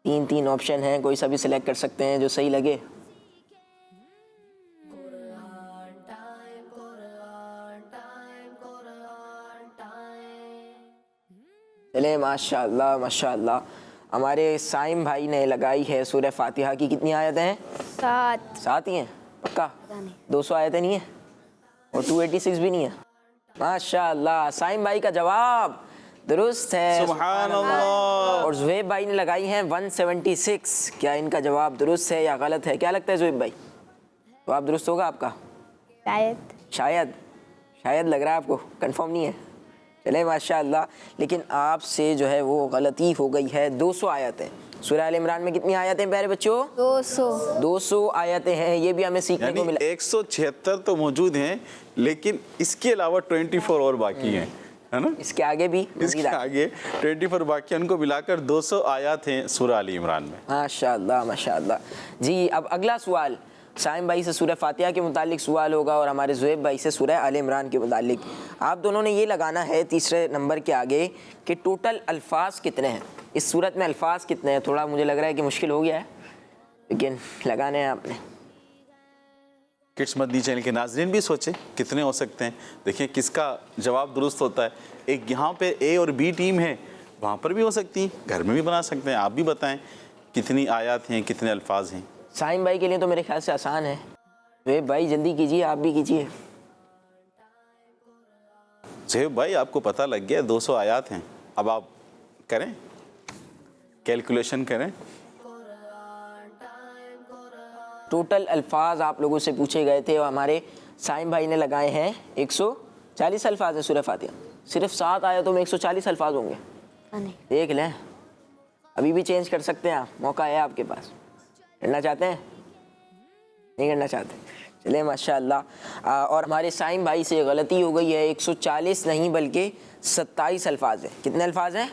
3 آپشن ہیں، کوئی سا بھی سلیکٹ کر سکتے ہیں جو صحیح لگے۔ چلیں ماشاء اللہ ماشاء اللہ، ہمارے سائم بھائی نے لگائی ہے سورہ فاتحہ کی کتنی آیتیں ہیں؟ 7 ہی ہیں۔ پکا 200 آیتیں نہیں ہیں اور 286 بھی نہیں ہے؟ ماشاءاللہ سائم بھائی کا جواب درست ہے سبحان اللہ. اور زہیب بھائی نے لگائی ہیں 176. کیا ان کا جواب درست ہے یا غلط ہے؟ کیا لگتا ہے زہیب بھائی جواب درست ہوگا آپ کا؟ شاید لگ رہا ہے آپ کو, کنفرم نہیں ہے. چلے ماشاءاللہ, لیکن آپ سے جو ہے وہ غلطی ہو گئی ہے. 200 آیتیں. سورہ آل عمران میں کتنی آیتیں پیارے بچوں؟ 200 آیتیں ہیں. یہ بھی ہمیں سیکھنے کو ملا. 176 تو موجود ہیں لیکن اس کے علاوہ 24 اور باقی ہیں, ہے نا؟ اس کے آگے بھی اس کے آگے 24 باقی, ان کو ملا کر 200 آیات ہیں سورہ آل عمران میں. ماشاءاللہ ماشاءاللہ. جی اب اگلا سوال سائم بھائی سے سورہ فاتحہ کے متعلق سوال ہوگا اور ہمارے زہیب بھائی سے سورہ آل عمران کے متعلق. آپ دونوں نے یہ لگانا ہے تیسرے نمبر کے آگے کہ ٹوٹل الفاظ کتنے ہیں اس صورت میں. الفاظ کتنے ہیں؟ تھوڑا مجھے لگ رہا ہے کہ مشکل ہو گیا ہے لیکن لگانے ہیں آپ نے. کڈس مدنی چینل کے ناظرین بھی سوچیں کتنے ہو سکتے ہیں. دیکھیں کس کا جواب درست ہوتا ہے. ایک یہاں پہ اے اور بی ٹیم ہے, وہاں پر بھی ہو سکتی ہیں, گھر میں بھی بنا سکتے ہیں. آپ بھی بتائیں کتنی آیات ہیں, کتنے الفاظ ہیں. سائم بھائی کے لیے تو میرے خیال سے آسان ہے. زہیب بھائی جلدی کیجیے, آپ بھی کیجیے. زہیب بھائی آپ کو پتہ لگ گیا 200 آیات ہیں. اب آپ کریں, کیلکولیشن کریں. ٹوٹل الفاظ آپ لوگوں سے پوچھے گئے تھے اور ہمارے سائم بھائی نے لگائے ہیں 140 الفاظ ہیں سورہ فاتحہ. صرف 7 آیتوں میں 140 الفاظ ہوں گے. دیکھ لیں, ابھی بھی چینج کر سکتے ہیں آپ, موقع ہے آپ کے پاس. کرنا چاہتے ہیں؟ نہیں کرنا چاہتے؟ چلیں ماشاءاللہ. اور ہمارے سائم بھائی سے غلطی ہو گئی ہے. 140 نہیں بلکہ 27 الفاظ ہیں. کتنے الفاظ ہیں؟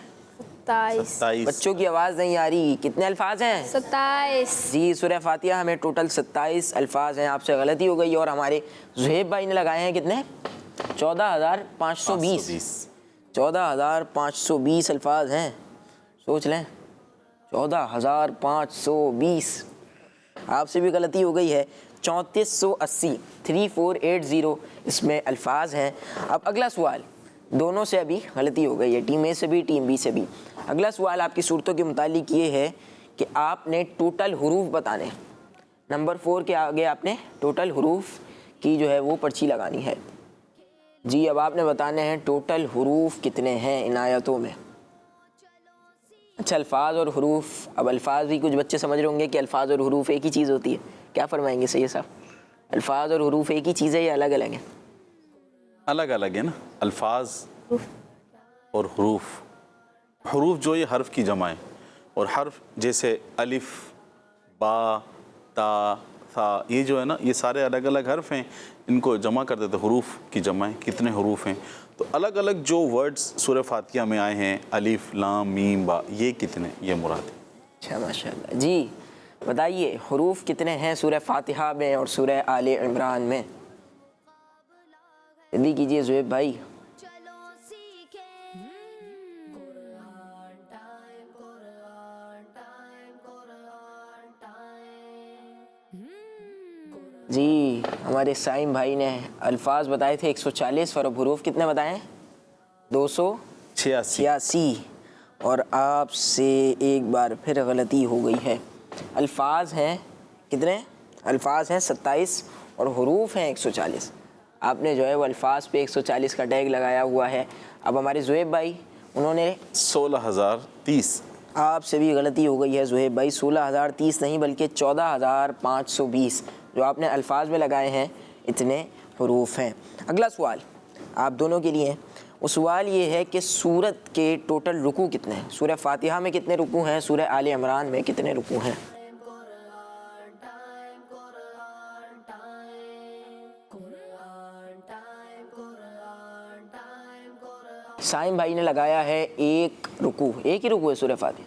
27. بچوں کی آواز نہیں آ رہی. کتنے الفاظ ہیں؟ 27. جی سورہ فاتحہ میں ٹوٹل 27 الفاظ ہیں. آپ سے غلطی ہو گئی. اور ہمارے زہیب بھائی نے لگائے ہیں کتنے؟ 14,520. 14,520 الفاظ ہیں. سوچ لیں 14,520. آپ سے بھی غلطی ہو گئی ہے. 3480 3480 اس میں الفاظ ہیں. اب اگلا سوال, دونوں سے ابھی غلطی ہو گئی ہے, ٹیم اے سے بھی ٹیم بی سے بھی. اگلا سوال آپ کی صورتوں کے متعلق یہ ہے کہ آپ نے ٹوٹل حروف بتانے. نمبر 4 کے آگے آپ نے ٹوٹل حروف کی جو ہے وہ پرچی لگانی ہے. جی اب آپ نے بتانے ہیں ٹوٹل حروف کتنے ہیں ان آیتوں میں. اچھا الفاظ اور حروف. اب الفاظ بھی کچھ بچے سمجھ رہے ہوں گے کہ الفاظ اور حروف ایک ہی چیز ہوتی ہے. کیا فرمائیں گے سید صاحب؟ الفاظ اور حروف ایک ہی چیز ہے یا الگ الگ ہیں؟ الگ الگ ہے نا. الفاظ اور حروف. حروف جو یہ حرف کی جمع ہے, اور حرف جیسے الف, با, تا, ثا, یہ جو ہے نا یہ سارے الگ الگ حرف ہیں. ان کو جمع کر دیتے حروف کی جمع ہے. کتنے حروف ہیں؟ تو الگ الگ جو ورڈز سورہ فاتحہ میں آئے ہیں الف, لام, میم, با, یہ کتنے, یہ مراد ہے. اچھا ماشاءاللہ. جی بتائیے حروف کتنے ہیں سورہ فاتحہ میں اور سورہ آل عمران میں؟ جلدی کیجیے زہیب بھائی. جی ہمارے سائم بھائی نے الفاظ بتائے تھے 140 اور اب حروف کتنے بتائے ہیں؟ 286. اور آپ سے ایک بار پھر غلطی ہو گئی ہے. الفاظ ہیں کتنے؟ الفاظ ہیں 27 اور حروف ہیں 140. آپ نے جو ہے وہ الفاظ پہ 140 کا ٹیگ لگایا ہوا ہے. اب ہمارے زہیب بھائی انہوں نے 16,030. آپ سے بھی غلطی ہو گئی ہے زہیب بھائی. 16,030 نہیں بلکہ 14,520 جو آپ نے الفاظ میں لگائے ہیں اتنے حروف ہیں. اگلا سوال آپ دونوں کے لیے. وہ سوال یہ ہے کہ سورت کے ٹوٹل رکوع کتنے ہیں؟ سورہ فاتحہ میں کتنے رکوع ہیں؟ سورہ آل عمران میں کتنے رکوع ہیں؟ سائم بھائی نے لگایا ہے 1 رکوع. ایک ہی رکوع ہے سورہ فاتحہ.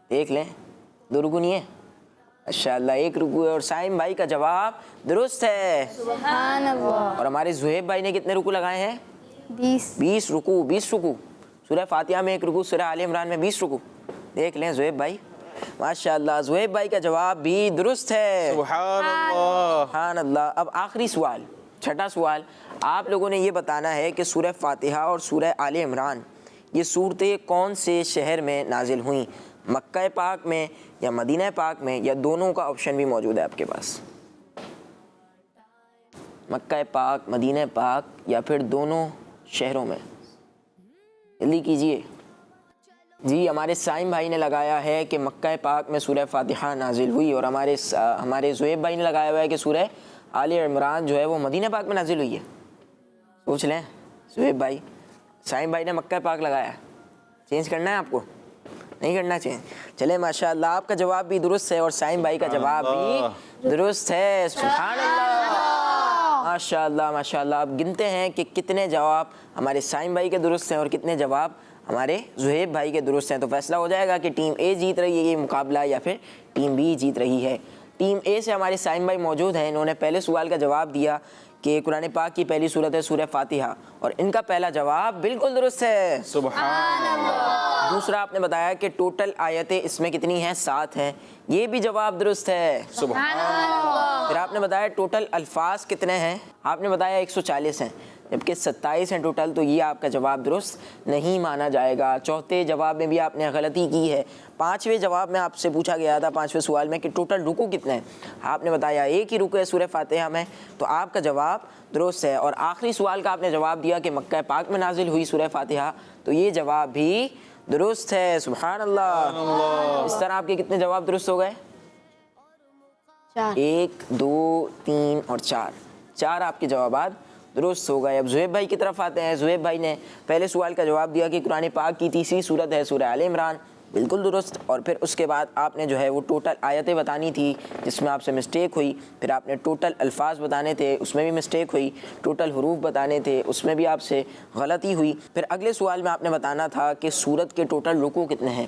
دیکھ لیں 2 رکوع نہیں ہے. ماشاءاللہ 1 رکوع ہے اور سائم بھائی کا جواب درست ہے. سبحان اللہ. اور ہمارے زہیب بھائی نے کتنے رکوع لگائے ہیں؟ 20 رکوع. 20 رکوع. سورہ فاتحہ میں 1 رکوع, سورہ آل عمران میں 20 رکوع. دیکھ لیں زہیب بھائی ماشاءاللہ. زہیب بھائی کا جواب بھی درست ہے. سبحان اللہ. سبحان اللہ. اب آخری سوال, چھٹا سوال. آپ لوگوں نے یہ بتانا ہے کہ سورہ فاتحہ اور سورہ آل عمران یہ صورتیں کون سے شہر میں نازل ہوئیں؟ مکہ پاک میں یا مدینہ پاک میں یا دونوں کا آپشن بھی موجود ہے آپ کے پاس. مکہ پاک، مدینہ پاک یا پھر دونوں شہروں میں؟ جلدی کیجئے جی. ہمارے سائم بھائی نے لگایا ہے کہ مکہ پاک میں سورہ فاتحہ نازل ہوئی، اور ہمارے زہیب بھائی نے لگایا ہوا ہے کہ سورہ آل عمران جو ہے وہ مدینہ پاک میں نازل ہوئی ہے. پوچھ لیں زہیب بھائی. سائم بھائی نے مکہ پاک لگایا ہے. چینج کرنا ہے آپ کو؟ نہیں کرنا چینج. چلے ماشاء اللہ آپ کا جواب بھی درست ہے اور سائم بھائی کا جواب بھی درست ہے. سبحان اللہ، ماشاء اللہ ماشاء اللہ. آپ گنتے ہیں کہ کتنے جواب ہمارے سائم بھائی کے درست ہیں اور کتنے جواب ہمارے زہیب بھائی کے درست ہیں. تو فیصلہ ہو جائے گا کہ ٹیم اے جیت رہی ہے یہ مقابلہ یا پھر ٹیم بی جیت رہی ہے. ٹیم اے سے ہمارے سائم بھائی موجود ہیں. انہوں نے پہلے سوال کا جواب دیا کہ قرآن پاک کی پہلی سورت ہے سورہ فاتحہ، اور ان کا پہلا جواب بالکل درست ہے. سبحان اللہ. دوسرا آپ نے بتایا کہ ٹوٹل آیتیں اس میں کتنی ہیں؟ 7 ہیں. یہ بھی جواب درست ہے. سبحان اللہ. پھر آپ نے بتایا ٹوٹل الفاظ کتنے ہیں؟ آپ نے بتایا 140 ہیں، جبکہ 27 ہیں ٹوٹل. تو یہ آپ کا جواب درست نہیں مانا جائے گا. چوتھے جواب میں بھی آپ نے غلطی کی ہے. 5ویں جواب میں آپ سے پوچھا گیا تھا 5ویں سوال میں کہ ٹوٹل رکوع کتنے ہیں؟ آپ نے بتایا ایک ہی رکوع ہے سورہ فاتحہ میں. تو آپ کا جواب درست ہے. اور آخری سوال کا آپ نے جواب دیا کہ مکہ پاک میں نازل ہوئی سورہ فاتحہ. تو یہ جواب بھی درست ہے. سبحان اللہ. اس طرح آپ کے کتنے جواب درست ہو گئے؟ 1 2 3 اور 4 آپ کے جوابات درست ہو گئے. اب زہیب بھائی کی طرف آتے ہیں. زہیب بھائی نے پہلے سوال کا جواب دیا کہ قرآن پاک کی تیسری سورت ہے سورہ آل عمران. بالکل درست. اور پھر اس کے بعد آپ نے جو ہے وہ ٹوٹل آیتیں بتانی تھی جس میں آپ سے مسٹیک ہوئی. پھر آپ نے ٹوٹل الفاظ بتانے تھے، اس میں بھی مسٹیک ہوئی. ٹوٹل حروف بتانے تھے، اس میں بھی آپ سے غلطی ہوئی. پھر اگلے سوال میں آپ نے بتانا تھا کہ سورت کے ٹوٹل رکوع کتنے ہیں؟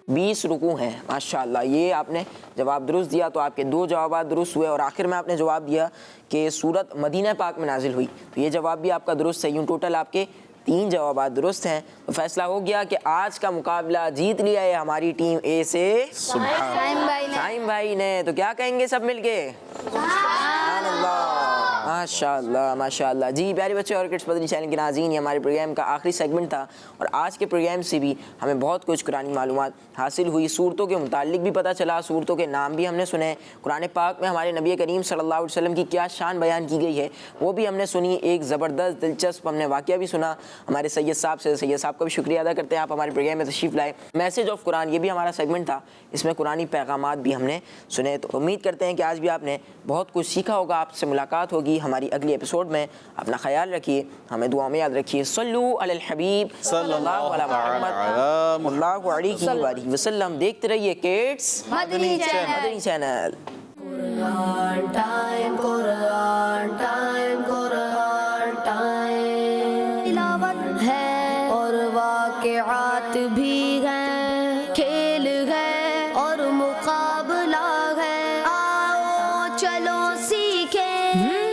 20 رکوع ہیں. ماشاءاللہ یہ آپ نے جواب درست دیا. تو آپ کے 2 جوابات درست ہوئے. اور آخر میں آپ نے جواب دیا کہ سورت مدینہ پاک میں نازل ہوئی. تو یہ جواب بھی آپ کا درست ہے. یوں ٹوٹل آپ کے 3 جوابات درست ہیں. تو فیصلہ ہو گیا کہ آج کا مقابلہ جیت لیا ہے ہماری ٹیم اے سے سائم بھائی نے. تو کیا کہیں گے سب مل کے؟ سبحان اللہ. ماشاء اللہ ماشاء اللہ. جی پیارے بچے اور کڈس مدنی چینل کے ناظرین، یہ ہمارے پروگرام کا آخری سیگمنٹ تھا. اور آج کے پروگرام سے بھی ہمیں بہت کچھ قرآنی معلومات حاصل ہوئی. صورتوں کے متعلق بھی پتہ چلا، صورتوں کے نام بھی ہم نے سنے. قرآن پاک میں ہمارے نبی کریم صلی اللہ علیہ وسلم کی کیا شان بیان کی گئی ہے وہ بھی ہم نے سنی. ایک زبردست دلچسپ ہم نے واقعہ بھی سنا ہمارے سید صاحب سے. سید صاحب کا بھی شکریہ ادا کرتے ہیں، آپ ہمارے پروگرام میں تشریف لائے. میسج آف قرآن یہ بھی ہمارا سیگمنٹ تھا، اس میں قرآنی پیغامات بھی ہم نے سنے. تو امید کرتے ہیں کہ آج بھی آپ نے بہت کچھ سیکھا ہوگا. آپ سے ملاقات ہوگی ہماری اگلی ایپیسوڈ میں. اپنا خیال رکھیے، ہمیں دعا میں یاد رکھیے. صلو علی الحبیب صلی اللہ علی محمد اللہ علیہ وآلہ وسلم. دیکھتے رہیے کڈس مدنی چینل. قرآن ٹائم، قرآن ٹائم، قرآن ٹائم. تلاوت ہے اور واقعات بھی ہیں، کھیل ہے اور مقابلہ ہے. آؤ چلو سیکھیں.